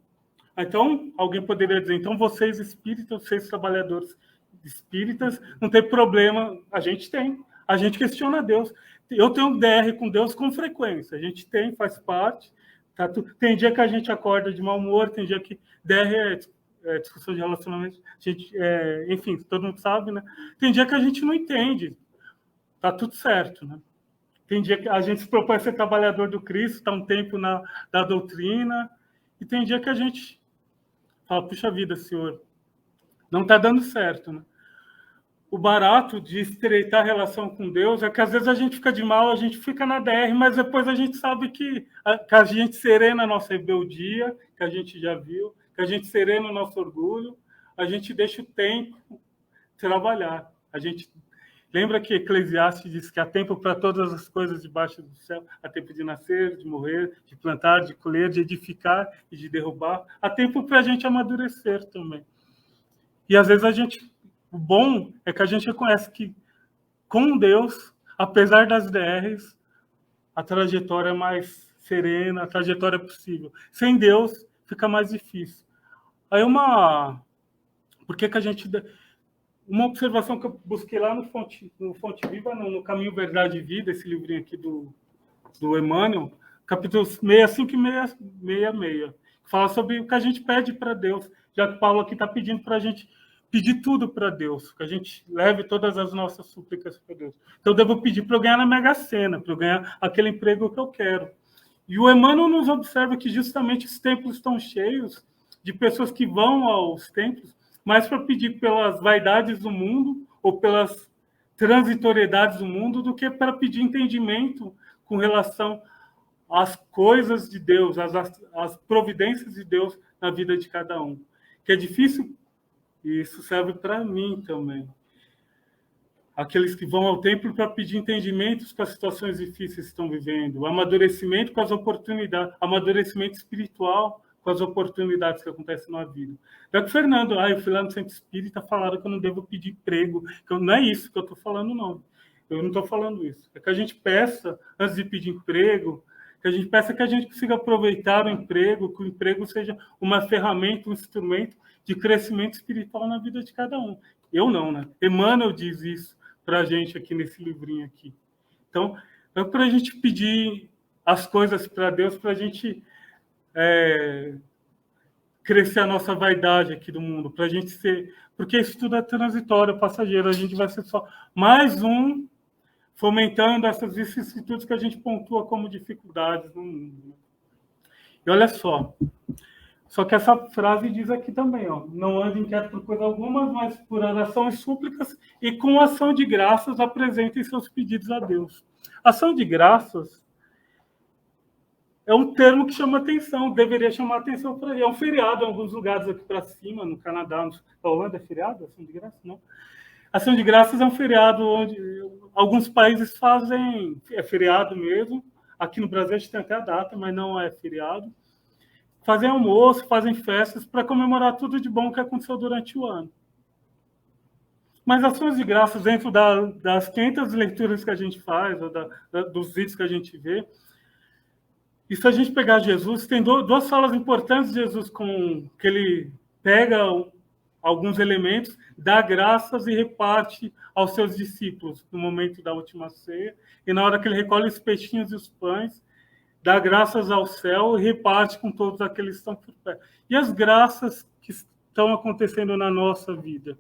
Então, alguém poderia dizer, então vocês espíritas, vocês trabalhadores espíritas, não tem problema. A gente tem. A gente questiona Deus. Eu tenho DR com Deus com frequência. A gente tem, faz parte. Tá? Tem dia que a gente acorda de mau humor, tem dia que DR é discussão de relacionamento. Enfim, todo mundo sabe, né? Tem dia que a gente não entende. Tá tudo certo, né? Tem dia que a gente se propõe a ser trabalhador do Cristo, está um tempo da doutrina, e tem dia que a gente fala, puxa vida, Senhor, não está dando certo, né? O barato de estreitar a relação com Deus é que às vezes a gente fica de mal, a gente fica na DR, mas depois a gente sabe que a gente serena a nossa rebeldia, que a gente já viu, que a gente serena o nosso orgulho, a gente deixa o tempo trabalhar. A gente lembra que Eclesiastes diz que há tempo para todas as coisas debaixo do céu, há tempo de nascer, de morrer, de plantar, de colher, de edificar e de derrubar. Há tempo para a gente amadurecer também. E às vezes o bom é que a gente reconhece que com Deus, apesar das DRs, a trajetória é mais serena, a trajetória é possível. Sem Deus, fica mais difícil. Aí por que a gente... Uma observação que eu busquei lá no Fonte Viva, no Caminho, Verdade e Vida, esse livrinho aqui do Emmanuel, capítulo 65 e 66, que fala sobre o que a gente pede para Deus, já que Paulo aqui está pedindo para a gente pedir tudo para Deus, que a gente leve todas as nossas súplicas para Deus. Então, eu devo pedir para eu ganhar na Mega Sena, para eu ganhar aquele emprego que eu quero. E o Emmanuel nos observa que justamente os templos estão cheios de pessoas que vão aos templos mais para pedir pelas vaidades do mundo ou pelas transitoriedades do mundo do que para pedir entendimento com relação às coisas de Deus, às providências de Deus na vida de cada um. Que é difícil, e isso serve para mim também. Aqueles que vão ao templo para pedir entendimentos com as situações difíceis que estão vivendo, amadurecimento com as oportunidades, amadurecimento espiritual com as oportunidades que acontecem na vida. Já que o Fernando, eu fui lá no Centro Espírita, falaram que eu não devo pedir emprego. Não é isso que eu estou falando, não. Eu não estou falando isso. É que a gente peça, antes de pedir emprego, que a gente peça que a gente consiga aproveitar o emprego, que o emprego seja uma ferramenta, um instrumento de crescimento espiritual na vida de cada um. Eu não, né? Emmanuel diz isso para a gente aqui nesse livrinho aqui. Então, é para a gente pedir as coisas para Deus, para a gente crescer a nossa vaidade aqui do mundo, para a gente ser... Porque isso tudo é transitório, passageiro. A gente vai ser só mais um fomentando essas vicissitudes que a gente pontua como dificuldades no mundo. E olha só que essa frase diz aqui também, não ande inquieto por coisa alguma, mas por oração e súplicas e com ação de graças apresentem seus pedidos a Deus. Ação de graças é um termo que chama atenção, deveria chamar atenção para ele. É um feriado em alguns lugares aqui para cima, no Canadá, na Holanda é feriado? Ação de graças? Não. Ação de graças é um feriado onde alguns países fazem, é feriado mesmo. Aqui no Brasil a gente tem até a data, mas não é feriado. Fazem almoço, fazem festas para comemorar tudo de bom que aconteceu durante o ano. Mas ações de graças dentro das 500 leituras que a gente faz, ou dos vídeos que a gente vê, e se a gente pegar Jesus, tem duas falas importantes de Jesus, que ele pega alguns elementos, dá graças e reparte aos seus discípulos no momento da última ceia. E na hora que ele recolhe os peixinhos e os pães, dá graças ao céu e reparte com todos aqueles que estão por perto. E as graças que estão acontecendo na nossa vida?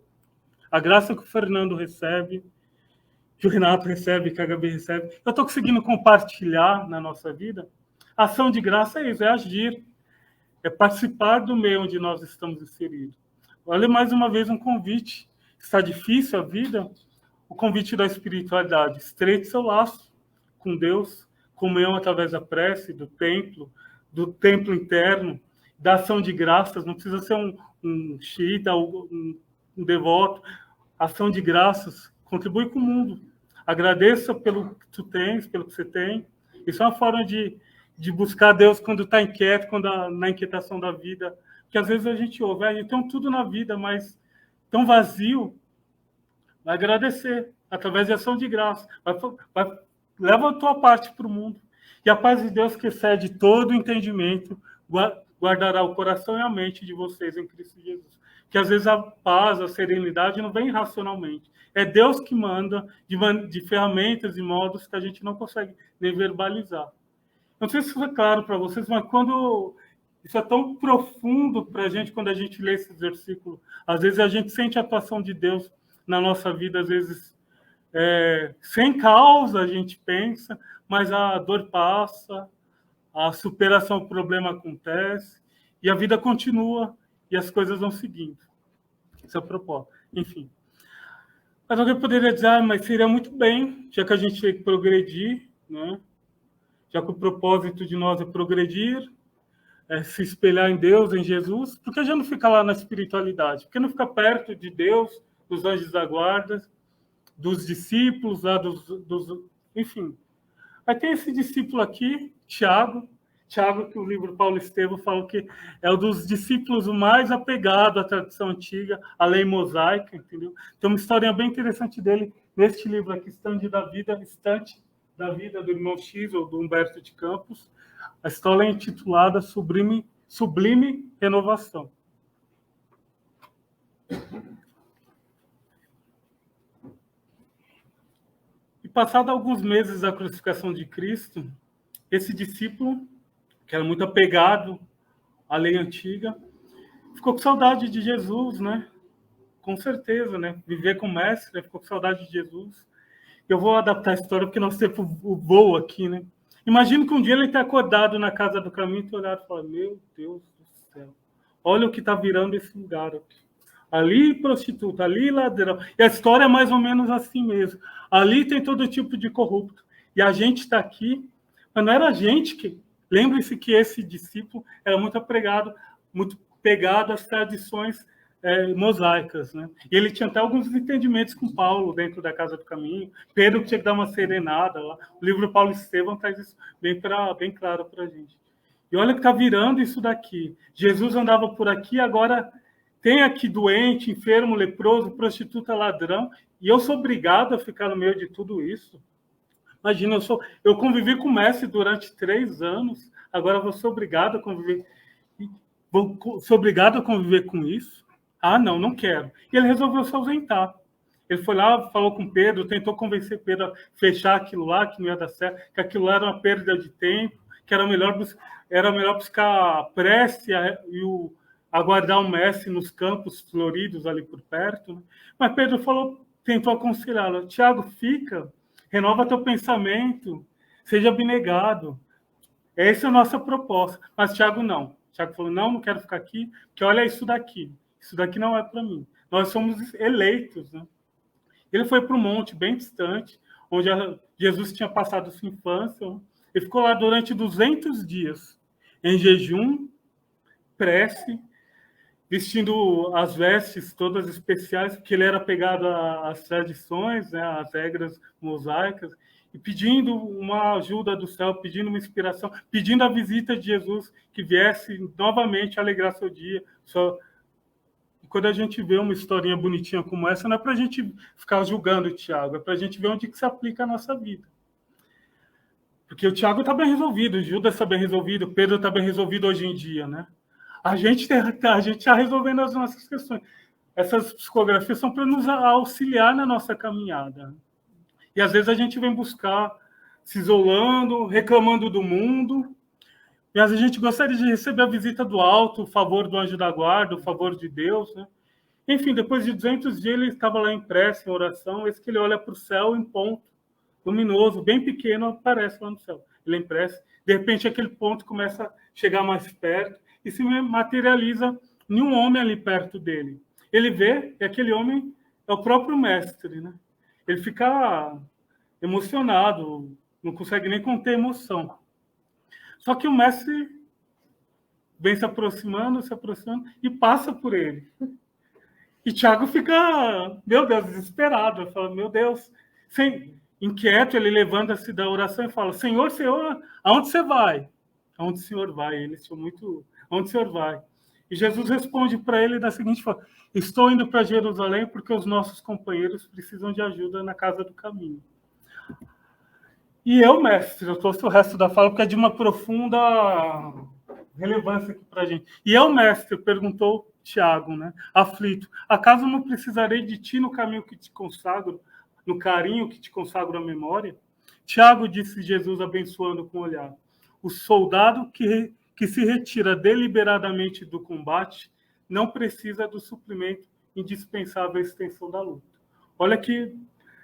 A graça que o Fernando recebe, que o Renato recebe, que a Gabi recebe, eu estou conseguindo compartilhar na nossa vida? A ação de graça é isso, é agir, é participar do meio onde nós estamos inseridos. Olha, mais uma vez, um convite. Está difícil a vida? O convite da espiritualidade. Estreite seu laço com Deus, comunhão através da prece, do templo interno, da ação de graças. Não precisa ser um xiita, um devoto. Ação de graças. Contribui com o mundo. Agradeça pelo que tu tens, pelo que você tem. Isso é uma forma de buscar Deus quando está inquieto, na inquietação da vida. Porque às vezes a gente ouve, eu tenho tudo na vida, mas tão vazio. Vai agradecer, através de ação de graça. Leva a tua parte para o mundo. E a paz de Deus, que excede todo o entendimento, guardará o coração e a mente de vocês em Cristo Jesus. Que às vezes a paz, a serenidade não vem racionalmente. É Deus que manda de ferramentas e modos que a gente não consegue nem verbalizar. Não sei se isso é claro para vocês, mas quando isso é tão profundo para a gente, quando a gente lê esses versículos, às vezes a gente sente a atuação de Deus na nossa vida, às vezes sem causa a gente pensa, mas a dor passa, a superação do problema acontece, e a vida continua, e as coisas vão seguindo. Esse é o propósito. Enfim. Mas alguém poderia dizer, mas seria muito bem, já que a gente tem que progredir, né? Já que o propósito de nós é progredir, se espelhar em Deus, em Jesus, por que já não fica lá na espiritualidade? Por que não fica perto de Deus, dos anjos da guarda, dos discípulos, lá enfim. Aí tem esse discípulo aqui, Tiago, que o livro Paulo Estevam fala que é um dos discípulos mais apegado à tradição antiga, à lei mosaica, entendeu? Tem uma história bem interessante dele neste livro aqui, Estante da Vida, do irmão X, ou do Humberto de Campos. A história é intitulada Sublime Renovação. E passado alguns meses da crucificação de Cristo, esse discípulo, que era muito apegado à lei antiga, ficou com saudade de Jesus, né? Com certeza, né? Viver com o mestre, né? Ficou com saudade de Jesus. Eu vou adaptar a história porque nosso tempo voa aqui, né? Imagina que um dia ele está acordado na casa do caminho e olhar e falar, meu Deus do céu, olha o que está virando esse lugar aqui. Ali prostituta, ali ladrão. E a história é mais ou menos assim mesmo. Ali tem todo tipo de corrupto. E a gente está aqui, mas não era a gente que... Lembre-se que esse discípulo era muito pegado às tradições mosaicas, né? E ele tinha até alguns entendimentos com Paulo dentro da Casa do Caminho. Pedro tinha que dar uma serenada lá. O livro Paulo Estevam traz isso bem claro para a gente. E olha que está virando isso daqui. Jesus andava por aqui, agora tem aqui doente, enfermo, leproso, prostituta, ladrão, e eu sou obrigado a ficar no meio de tudo isso. Imagina, eu convivi com o mestre durante 3 anos, agora vou ser obrigado a conviver. Sou obrigado a conviver com isso? Ah, não quero. E ele resolveu se ausentar. Ele foi lá, falou com Pedro, tentou convencer Pedro a fechar aquilo lá, que não ia dar certo, que aquilo lá era uma perda de tempo, que era melhor buscar a prece e aguardar o mestre nos campos floridos ali por perto. Né? Mas Pedro tentou aconselhá-lo. Tiago, fica, renova teu pensamento, seja abnegado. Essa é a nossa proposta. Mas Tiago não. Tiago falou, não quero ficar aqui, porque olha isso daqui. Isso daqui não é para mim. Nós somos eleitos, né? Ele foi para um monte bem distante, onde Jesus tinha passado sua infância. Ele ficou lá durante 200 dias, em jejum, prece, vestindo as vestes todas especiais, porque ele era apegado às tradições, né, às regras mosaicas, e pedindo uma ajuda do céu, pedindo uma inspiração, pedindo a visita de Jesus, que viesse novamente alegrar seu dia. Quando a gente vê uma historinha bonitinha como essa, não é para a gente ficar julgando o Tiago, é para a gente ver onde que se aplica a nossa vida. Porque o Tiago está bem resolvido, o Judas está bem resolvido, o Pedro está bem resolvido hoje em dia, né? A gente está resolvendo as nossas questões. essas psicografias são para nos auxiliar na nossa caminhada. E às vezes a gente vem buscar se isolando, reclamando do mundo, e às vezes a gente gostaria de receber a visita do alto, o favor do anjo da guarda, o favor de Deus, né? Enfim, depois de 200 dias ele estava lá em prece, em oração, esse que ele olha para o céu em ponto luminoso, bem pequeno, aparece lá no céu. Ele em prece, de repente aquele ponto começa a chegar mais perto e se materializa em um homem ali perto dele. Ele vê que aquele homem é o próprio mestre, né? Ele fica emocionado, não consegue nem conter a emoção. Só que o mestre vem se aproximando e passa por ele. E Tiago fica, meu Deus, desesperado. Ele fala, meu Deus, inquieto, ele levanta-se da oração e fala, Senhor, aonde você vai? Aonde o Senhor vai? Ele tinha muito, aonde o Senhor vai? E Jesus responde para ele da seguinte forma, estou indo para Jerusalém porque os nossos companheiros precisam de ajuda na casa do caminho. E eu, mestre, eu trouxe o resto da fala porque é de uma profunda relevância aqui para a gente. E eu, mestre, perguntou Tiago, né, aflito, acaso não precisarei de ti no caminho que te consagro, no carinho que te consagro a memória? Tiago, disse Jesus, abençoando com o olhar, o soldado que se retira deliberadamente do combate não precisa do suprimento indispensável à extensão da luta. Olha que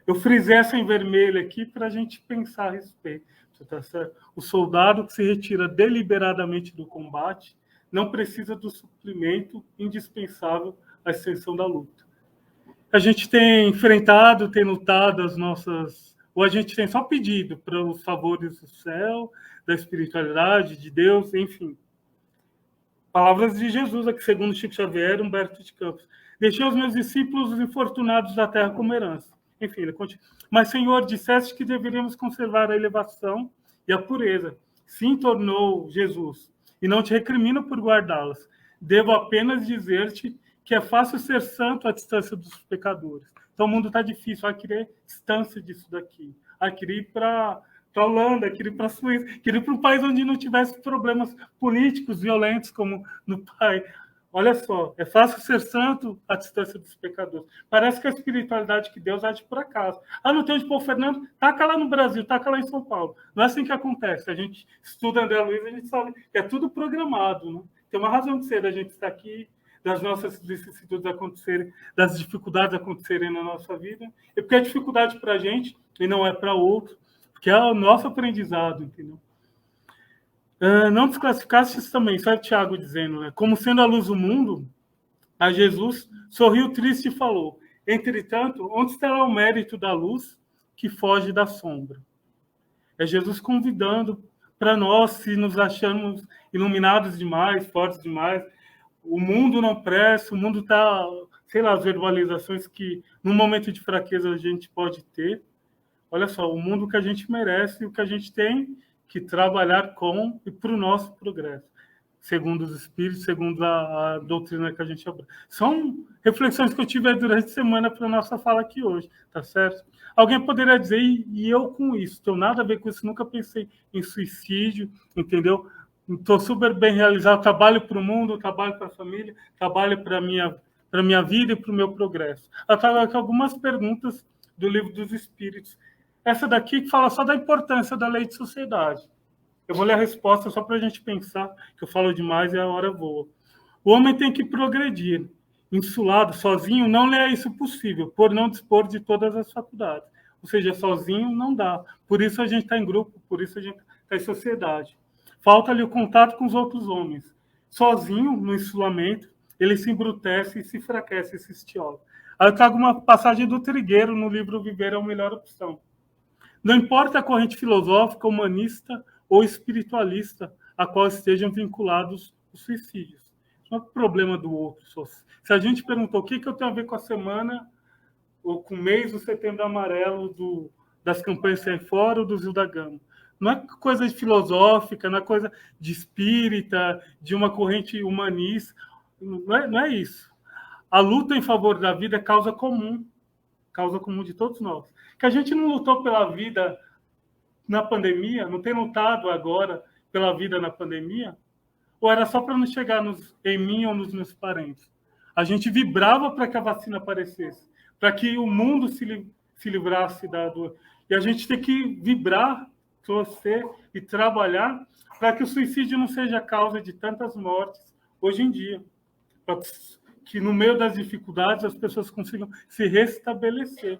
eu frisei essa em vermelho aqui para a gente pensar a respeito. Tá certo? O soldado que se retira deliberadamente do combate não precisa do suprimento indispensável à extensão da luta. A gente tem enfrentado, tem lutado as nossas... Ou a gente tem só pedido para os favores do céu, da espiritualidade, de Deus, enfim. Palavras de Jesus, aqui segundo Chico Xavier, Humberto de Campos. Deixei os meus discípulos os infortunados da terra como herança. Enfim, ele continua. Mas, Senhor, disseste que deveríamos conservar a elevação e a pureza. Sim, tornou Jesus, e não te recrimino por guardá-las. Devo apenas dizer-te que é fácil ser santo à distância dos pecadores. Então, o mundo está difícil. Vai querer distância disso daqui. Vai querer ir para a Holanda, querer ir para a Suíça, querer ir para um país onde não tivesse problemas políticos violentos como no país. Olha só, é fácil ser santo à distância dos pecadores. Parece que a espiritualidade que Deus age por acaso. Ah, não tem onde pôr o Fernando? Taca lá no Brasil, taca lá em São Paulo. Não é assim que acontece. A gente estuda André Luiz, a gente sabe que é tudo programado. Né? Tem uma razão de ser da gente estar aqui, das nossas vicissitudes acontecerem, das dificuldades acontecerem na nossa vida. E porque é dificuldade para a gente e não é para outro, porque é o nosso aprendizado, entendeu? Não desclassificastes também, isso é Tiago dizendo, né? Como sendo a luz do mundo, a Jesus sorriu triste e falou, entretanto, onde estará o mérito da luz que foge da sombra? É Jesus convidando para nós, se nos achamos iluminados demais, fortes demais, o mundo não presta, o mundo está, sei lá, as verbalizações que num momento de fraqueza a gente pode ter. Olha só, o mundo que a gente merece e o que a gente tem que trabalhar com e para o nosso progresso, segundo os Espíritos, segundo a doutrina que a gente abraça. São reflexões que eu tive durante a semana para a nossa fala aqui hoje, tá certo? Alguém poderia dizer, e eu com isso, tenho nada a ver com isso, nunca pensei em suicídio, entendeu? Estou super bem realizado, trabalho para o mundo, trabalho para a família, trabalho para a minha vida e para o meu progresso. Eu trago aqui algumas perguntas do Livro dos Espíritos. Essa daqui que fala só da importância da lei de sociedade. Eu vou ler a resposta só para a gente pensar, que eu falo demais e a hora voa. O homem tem que progredir. Insulado, sozinho, não lhe é isso possível, por não dispor de todas as faculdades. Ou seja, sozinho não dá. Por isso a gente está em grupo, por isso a gente está em sociedade. Falta-lhe o contato com os outros homens. Sozinho, no insulamento, ele se embrutece e se enfraquece, se estiola. Aí eu trago uma passagem do Trigueiro no livro Viver é a Melhor Opção. Não importa a corrente filosófica, humanista ou espiritualista a qual estejam vinculados os suicídios. Não é problema do outro. Se a gente perguntou o que eu tenho a ver com a semana, ou com o mês do Setembro Amarelo, das campanhas Sem Fora ou do Zil da Gama, não é coisa filosófica, não é coisa de espírita, de uma corrente humanista. Não é isso. A luta em favor da vida é causa comum de todos nós. Que a gente não lutou pela vida na pandemia, não tem lutado agora pela vida na pandemia, ou era só para não chegar em mim ou nos meus parentes? A gente vibrava para que a vacina aparecesse, para que o mundo se livrasse da dor. E a gente tem que vibrar, torcer e trabalhar para que o suicídio não seja a causa de tantas mortes hoje em dia. Para que no meio das dificuldades as pessoas consigam se restabelecer.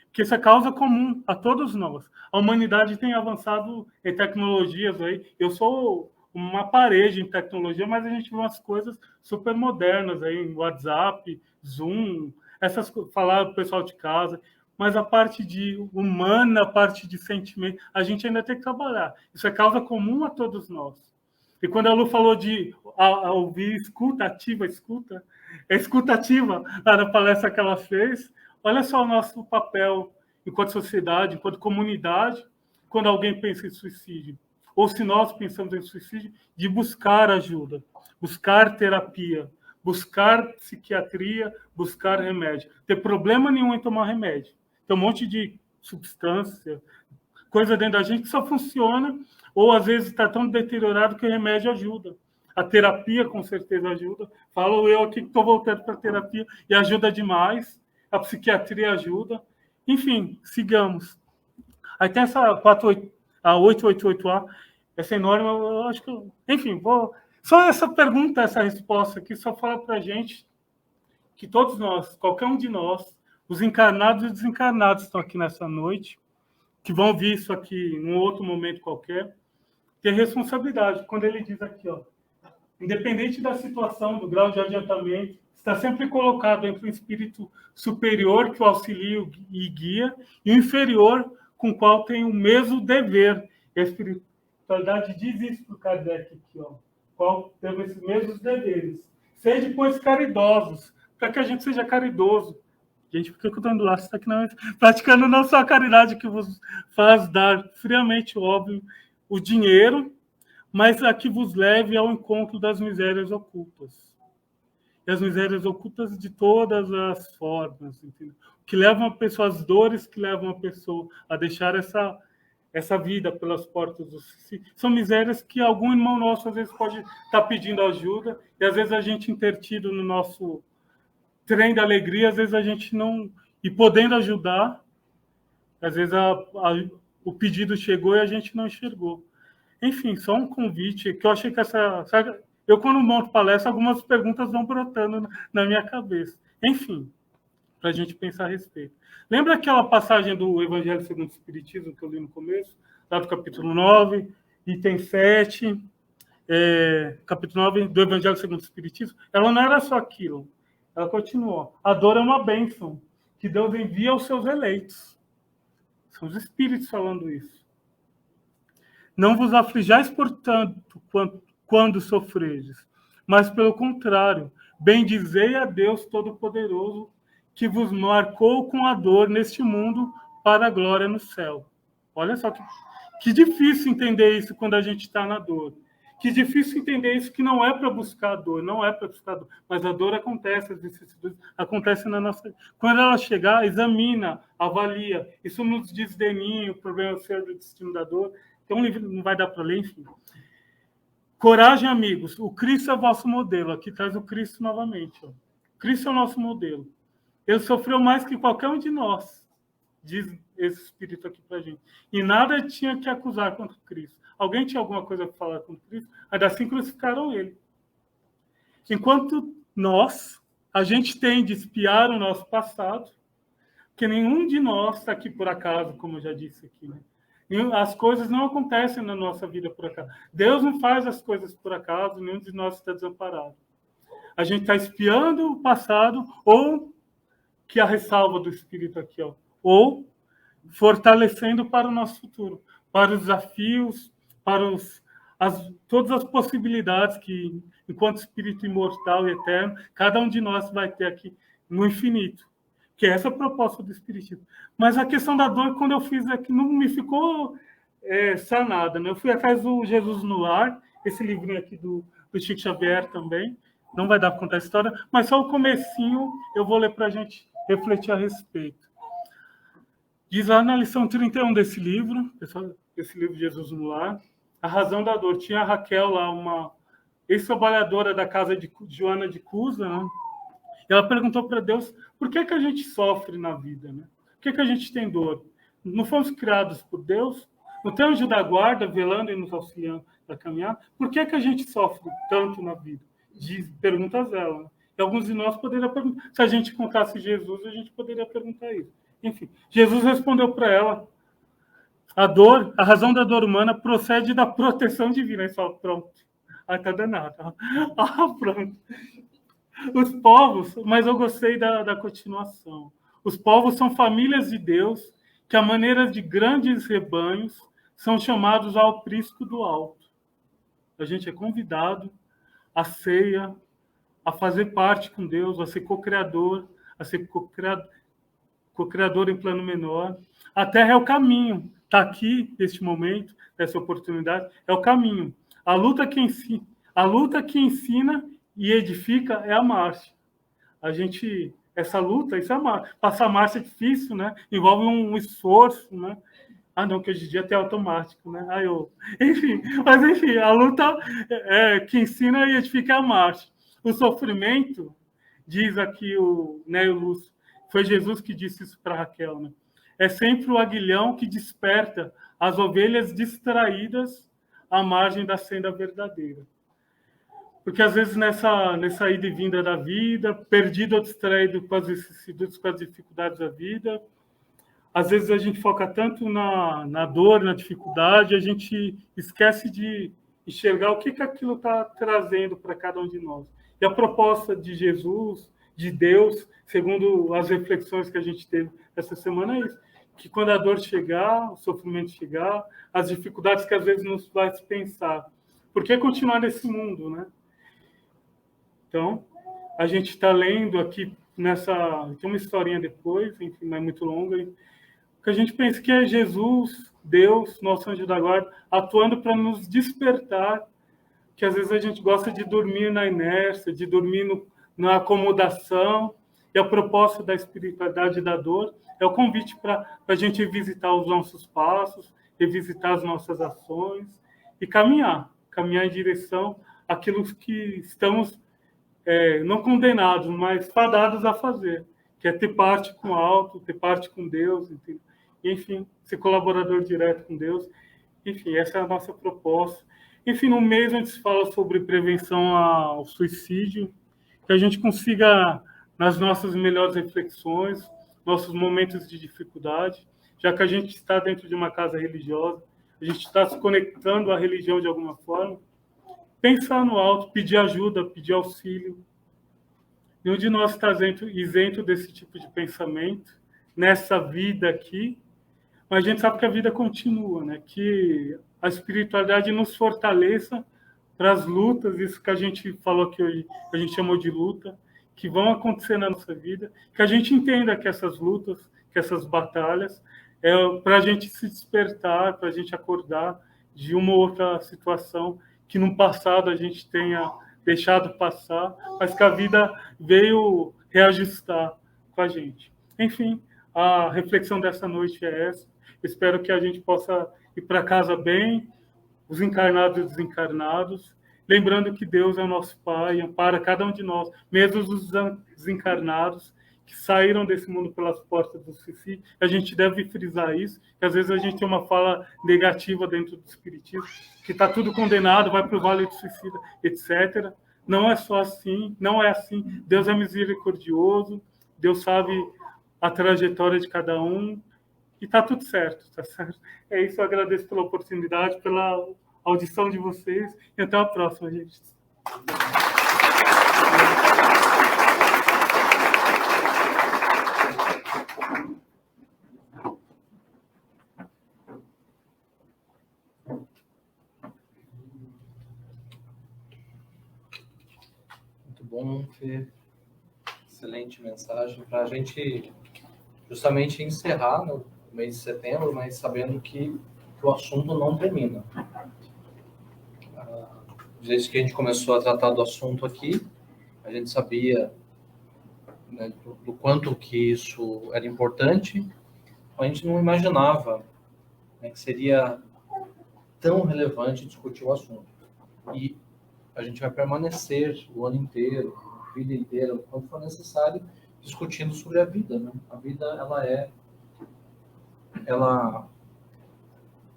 Porque isso é causa comum a todos nós. A humanidade tem avançado em tecnologias aí. Eu sou uma parede em tecnologia, mas a gente vê umas coisas super modernas aí, em WhatsApp, Zoom, falar para o pessoal de casa. Mas a parte de humana, a parte de sentimento, a gente ainda tem que trabalhar. Isso é causa comum a todos nós. E quando a Lu falou de ouvir escuta ativa, escuta ativa lá na palestra que ela fez, olha só o nosso papel enquanto sociedade, enquanto comunidade, quando alguém pensa em suicídio. Ou se nós pensamos em suicídio, de buscar ajuda, buscar terapia, buscar psiquiatria, buscar remédio. Não tem problema nenhum em tomar remédio. Tem um monte de substância, coisa dentro da gente que só funciona, ou às vezes está tão deteriorado que o remédio ajuda. A terapia, com certeza, ajuda. Falo eu aqui que estou voltando para a terapia e ajuda demais. A psiquiatria ajuda. Enfim, sigamos. Aí tem essa a 888A, essa enorme, eu acho que... Enfim, só essa pergunta, essa resposta aqui, só fala para a gente que todos nós, qualquer um de nós, os encarnados e desencarnados estão aqui nessa noite, que vão ver isso aqui em um outro momento qualquer, tem responsabilidade. Quando ele diz aqui, ó, independente da situação, do grau de adiantamento, está sempre colocado entre o espírito superior, que o auxilia e guia, e o inferior, com o qual tem o mesmo dever. E a espiritualidade diz isso para o Kardec aqui, ó, qual tem esses mesmos deveres. Sede, pois, caridosos, para que a gente seja caridoso. Gente, por que eu estou dando laço aqui? Não, praticando não só a caridade que vos faz dar friamente, óbvio, o dinheiro, mas a que vos leve ao encontro das misérias ocultas. E as misérias ocultas de todas as formas, entendeu? Que levam a pessoa, as dores que levam a pessoa a deixar essa vida pelas portas do suicídio. São misérias que algum irmão nosso às vezes pode estar pedindo ajuda, e às vezes a gente intertido no nosso trem da alegria, às vezes a gente não... E podendo ajudar, às vezes o pedido chegou e a gente não enxergou. Enfim, só um convite, que eu achei que eu, quando monto palestra, algumas perguntas vão brotando na minha cabeça. Enfim, para a gente pensar a respeito. Lembra aquela passagem do Evangelho segundo o Espiritismo, que eu li no começo? Lá do capítulo 9, item 7, capítulo 9 do Evangelho segundo o Espiritismo? Ela não era só aquilo. Ela continuou. A dor é uma bênção que Deus envia aos seus eleitos. São os espíritos falando isso. Não vos aflijais, portanto, quando sofredes, mas, pelo contrário, bendizei a Deus Todo-Poderoso, que vos marcou com a dor neste mundo para a glória no céu. Olha só que difícil entender isso quando a gente está na dor. Que difícil entender isso, que não é para buscar a dor, não é para buscar a dor, mas a dor acontece, as vicissitudes acontecem na nossa... Quando ela chegar, examina, avalia. Isso nos diz Deninho, o problema ser do destino da dor. Tem um livro, não vai dar para ler, enfim. Coragem, amigos. O Cristo é o vosso modelo. Aqui traz o Cristo novamente. Ó. Cristo é o nosso modelo. Ele sofreu mais que qualquer um de nós, diz esse Espírito aqui para a gente. E nada tinha que acusar contra Cristo. Alguém tinha alguma coisa para falar contra Cristo? Ainda assim crucificaram ele. Enquanto a gente tem de espiar o nosso passado, porque nenhum de nós está aqui por acaso, como eu já disse aqui, né? As coisas não acontecem na nossa vida por acaso. Deus não faz as coisas por acaso, nenhum de nós está desamparado. A gente está espiando o passado, ou que a ressalva do Espírito aqui, ó, ou fortalecendo para o nosso futuro, para os desafios, para todas as possibilidades que, enquanto espírito imortal e eterno, cada um de nós vai ter aqui no infinito. Que é essa a proposta do Espiritismo. Mas a questão da dor, quando eu fiz aqui, não me ficou sanada. Né? Eu fui atrás do Jesus no Lar, esse livrinho aqui do Chico Xavier também. Não vai dar para contar a história, mas só o comecinho eu vou ler para a gente refletir a respeito. Diz lá na lição 31 desse livro, esse livro de Jesus no Lar, a razão da dor. Tinha a Raquel lá, uma ex-trabalhadora da casa de Joana de Cusa, né? E ela perguntou para Deus por que a gente sofre na vida, né? Por que a gente tem dor? Não fomos criados por Deus? Não tem anjo da guarda velando e nos auxiliando a caminhar? Por que a gente sofre tanto na vida? Perguntas ela. Né? E alguns de nós poderiam perguntar. Se a gente contasse Jesus, a gente poderia perguntar isso. Enfim, Jesus respondeu para ela: a dor, a razão da dor humana procede da proteção divina. Aí fala, pronto. Aí tá danado. Pronto. Os povos, mas eu gostei da continuação. Os povos são famílias de Deus que, à maneira de grandes rebanhos, são chamados ao aprisco do alto. A gente é convidado à ceia, a fazer parte com Deus, a ser co-criador, a ser co-criador em plano menor. A terra é o caminho. Está aqui, neste momento, nessa oportunidade, é o caminho. A luta que ensina e edifica é a marcha. Essa luta, isso é passar marcha é difícil, né? Envolve um esforço, né? Não, que hoje em dia tem automático, né? Enfim, a luta que ensina e edifica é a marcha. O sofrimento, diz aqui o Nélio Lúcio, foi Jesus que disse isso para Raquel, né? É sempre o aguilhão que desperta as ovelhas distraídas à margem da senda verdadeira. Porque às vezes nessa ida e vinda da vida, perdido ou distraído com as vicissitudes, com as dificuldades da vida, às vezes a gente foca tanto na dor, na dificuldade, a gente esquece de enxergar o que aquilo está trazendo para cada um de nós. E a proposta de Jesus, de Deus, segundo as reflexões que a gente teve essa semana, é isso. Que quando a dor chegar, o sofrimento chegar, as dificuldades que às vezes nos faz pensar, por que continuar nesse mundo, né? Então, a gente está lendo aqui tem uma historinha depois, enfim, não é muito longa, que a gente pensa que é Jesus, Deus, nosso anjo da guarda, atuando para nos despertar, que às vezes a gente gosta de dormir na inércia, de dormir na acomodação, e a proposta da espiritualidade da dor é o convite para a gente revisitar os nossos passos, revisitar as nossas ações e caminhar em direção àquilo que estamos não condenados, mas fadados a fazer, que é ter parte com o alto, ter parte com Deus, enfim, ser colaborador direto com Deus. Enfim, essa é a nossa proposta. Enfim, no mês onde se fala sobre prevenção ao suicídio, que a gente consiga, nas nossas melhores reflexões, nossos momentos de dificuldade, já que a gente está dentro de uma casa religiosa, a gente está se conectando à religião de alguma forma, pensar no alto, pedir ajuda, pedir auxílio. Nenhum de nós está isento desse tipo de pensamento nessa vida aqui, mas a gente sabe que a vida continua, né? Que a espiritualidade nos fortaleça para as lutas, isso que a gente falou aqui hoje, que a gente chamou de luta, que vão acontecer na nossa vida, que a gente entenda que essas lutas, que essas batalhas, para a gente se despertar, para a gente acordar de uma ou outra situação que no passado a gente tenha deixado passar, mas que a vida veio reajustar com a gente. Enfim, a reflexão dessa noite é essa. Espero que a gente possa ir para casa bem, os encarnados e desencarnados, lembrando que Deus é o nosso Pai, ampara cada um de nós, mesmo os desencarnados que saíram desse mundo pelas portas do suicídio. A gente deve frisar isso, que às vezes a gente tem uma fala negativa dentro do espiritismo, que está tudo condenado, vai para o vale do suicida, etc. Não é só assim, não é assim. Deus é misericordioso, Deus sabe a trajetória de cada um, e está tudo certo, tá certo? É isso, eu agradeço pela oportunidade, pela audição de vocês, e até a próxima, gente. Muito bom, Fê. Excelente mensagem para a gente justamente encerrar no mês de setembro, mas sabendo que o assunto não termina. Desde que a gente começou a tratar do assunto aqui, a gente sabia, né, do quanto que isso era importante, a gente não imaginava, né, que seria tão relevante discutir o assunto. E a gente vai permanecer o ano inteiro vida inteira, quando for necessário, discutindo sobre a vida, né? A vida, ela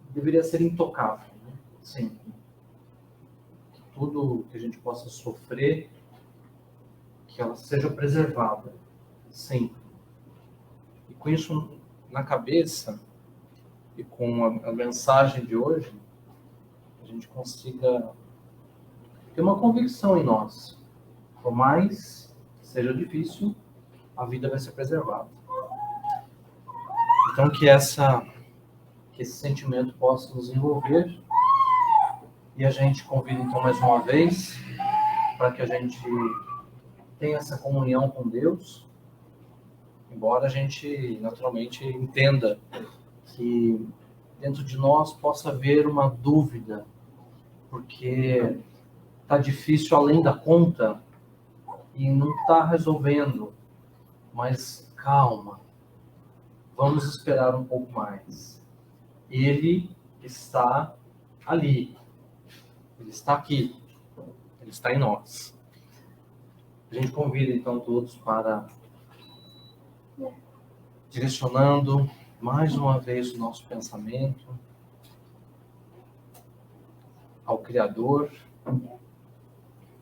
deveria ser intocável, né? Sempre. Tudo que a gente possa sofrer, que ela seja preservada, sempre. E com isso na cabeça, e com a mensagem de hoje, a gente consiga ter uma convicção em nós. Por mais que seja difícil, a vida vai ser preservada. Então que esse sentimento possa nos envolver, e a gente convida então mais uma vez para que a gente tenha essa comunhão com Deus, embora a gente naturalmente entenda que dentro de nós possa haver uma dúvida, porque está difícil além da conta e não está resolvendo, mas calma, vamos esperar um pouco mais. Ele está ali, ele está aqui, ele está em nós. A gente convida então todos para direcionando mais uma vez o nosso pensamento ao Criador,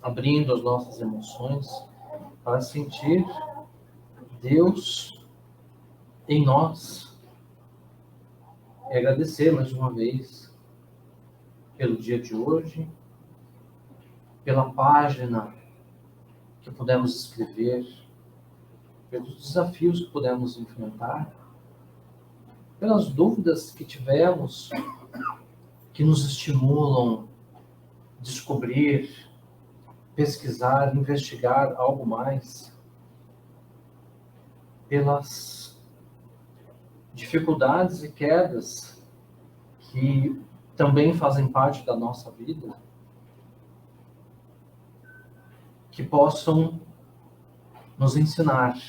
abrindo as nossas emoções para sentir Deus em nós e agradecer mais uma vez pelo dia de hoje, pela página que pudemos escrever, pelos desafios que pudemos enfrentar, pelas dúvidas que tivemos, que nos estimulam a descobrir, pesquisar, investigar algo mais, pelas dificuldades e quedas que também fazem parte da nossa vida, que possam nos ensinar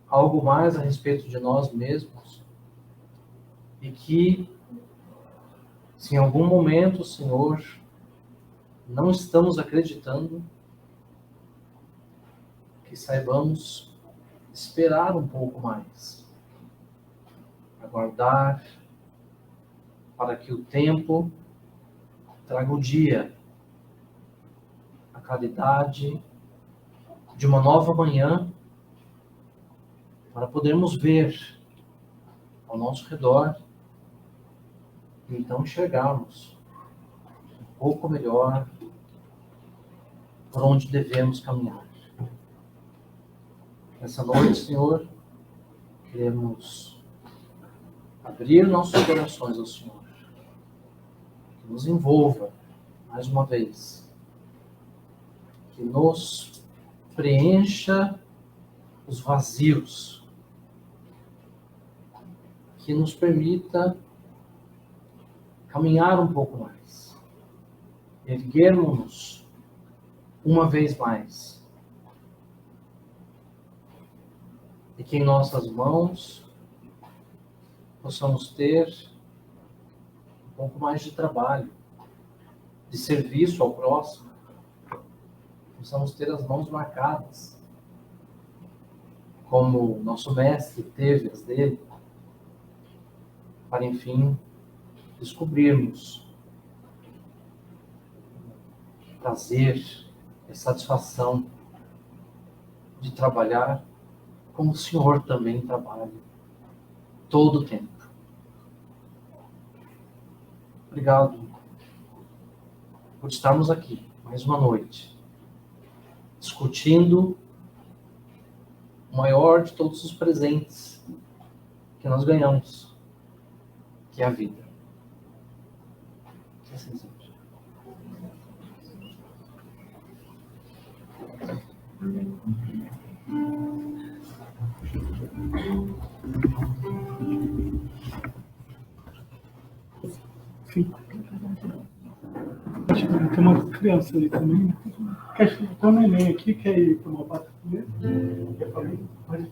algo mais a respeito de nós mesmos, e que, se em algum momento, Senhor, não estamos acreditando, que saibamos esperar um pouco mais, aguardar para que o tempo traga o dia, a claridade de uma nova manhã, para podermos ver ao nosso redor e então enxergarmos um pouco melhor por onde devemos caminhar. Nessa noite, Senhor, queremos abrir nossos corações ao Senhor, que nos envolva mais uma vez, que nos preencha os vazios, que nos permita caminhar um pouco mais, erguermos-nos uma vez mais, e que em nossas mãos possamos ter um pouco mais de trabalho, de serviço ao próximo, possamos ter as mãos marcadas, como nosso mestre teve as dele, para enfim descobrirmos prazer e satisfação de trabalhar como o Senhor também trabalha todo o tempo. Obrigado por estarmos aqui mais uma noite, discutindo o maior de todos os presentes que nós ganhamos, que é a vida. Que assim seja. Sim. Acho que tem uma criança ali também, né? Tem um neném aqui, quer ir para uma pata primeiro? Quer falar? Pode.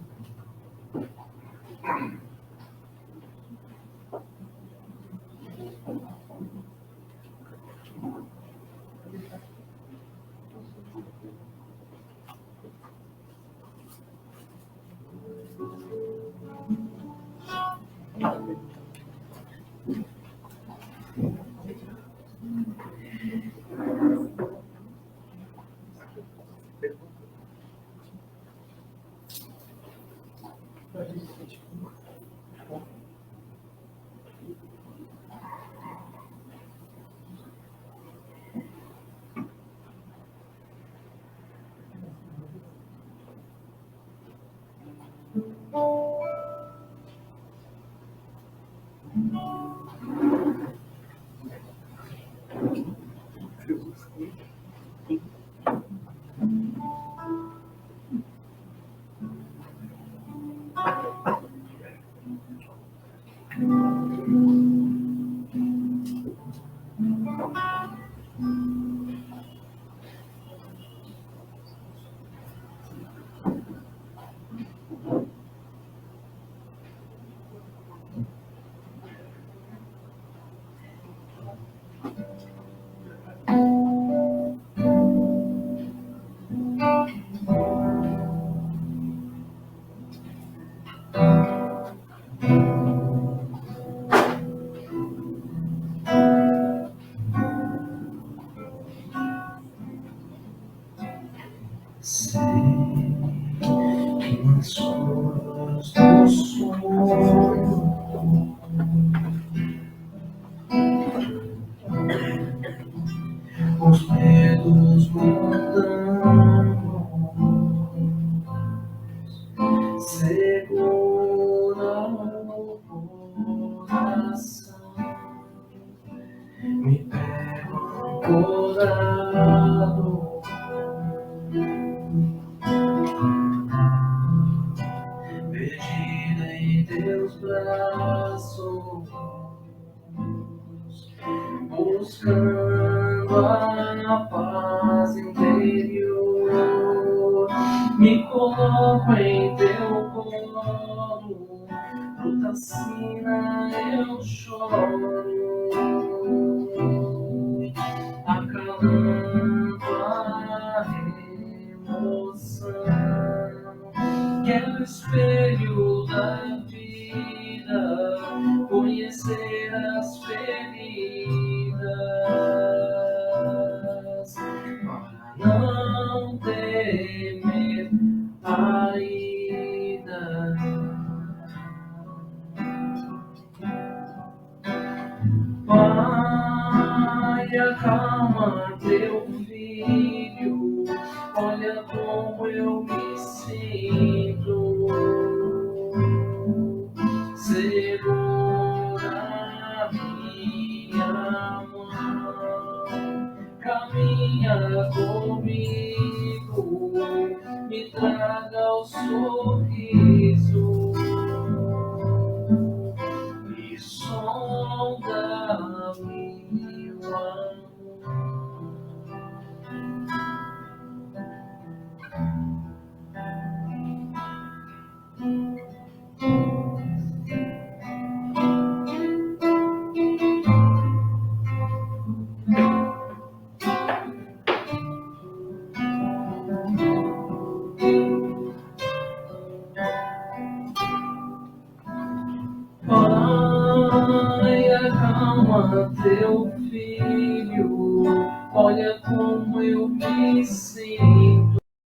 Sei que nas horas do sonho os medos mundanos seguram o coração, me pego ancorado, perdida em teus braços, buscando a paz interior, me coloco em teu colo, fruta sina eu choro, acalando a emoção, que é o espelho da vida, conhecer as feridas, para não temer a ida. Pai, acalma teu filho, olha como eu me sinto, segura minha mão, caminha comigo, me traga o sorriso e sonda-me o amor. Pai, acalma teu filho, olha como eu me sinto,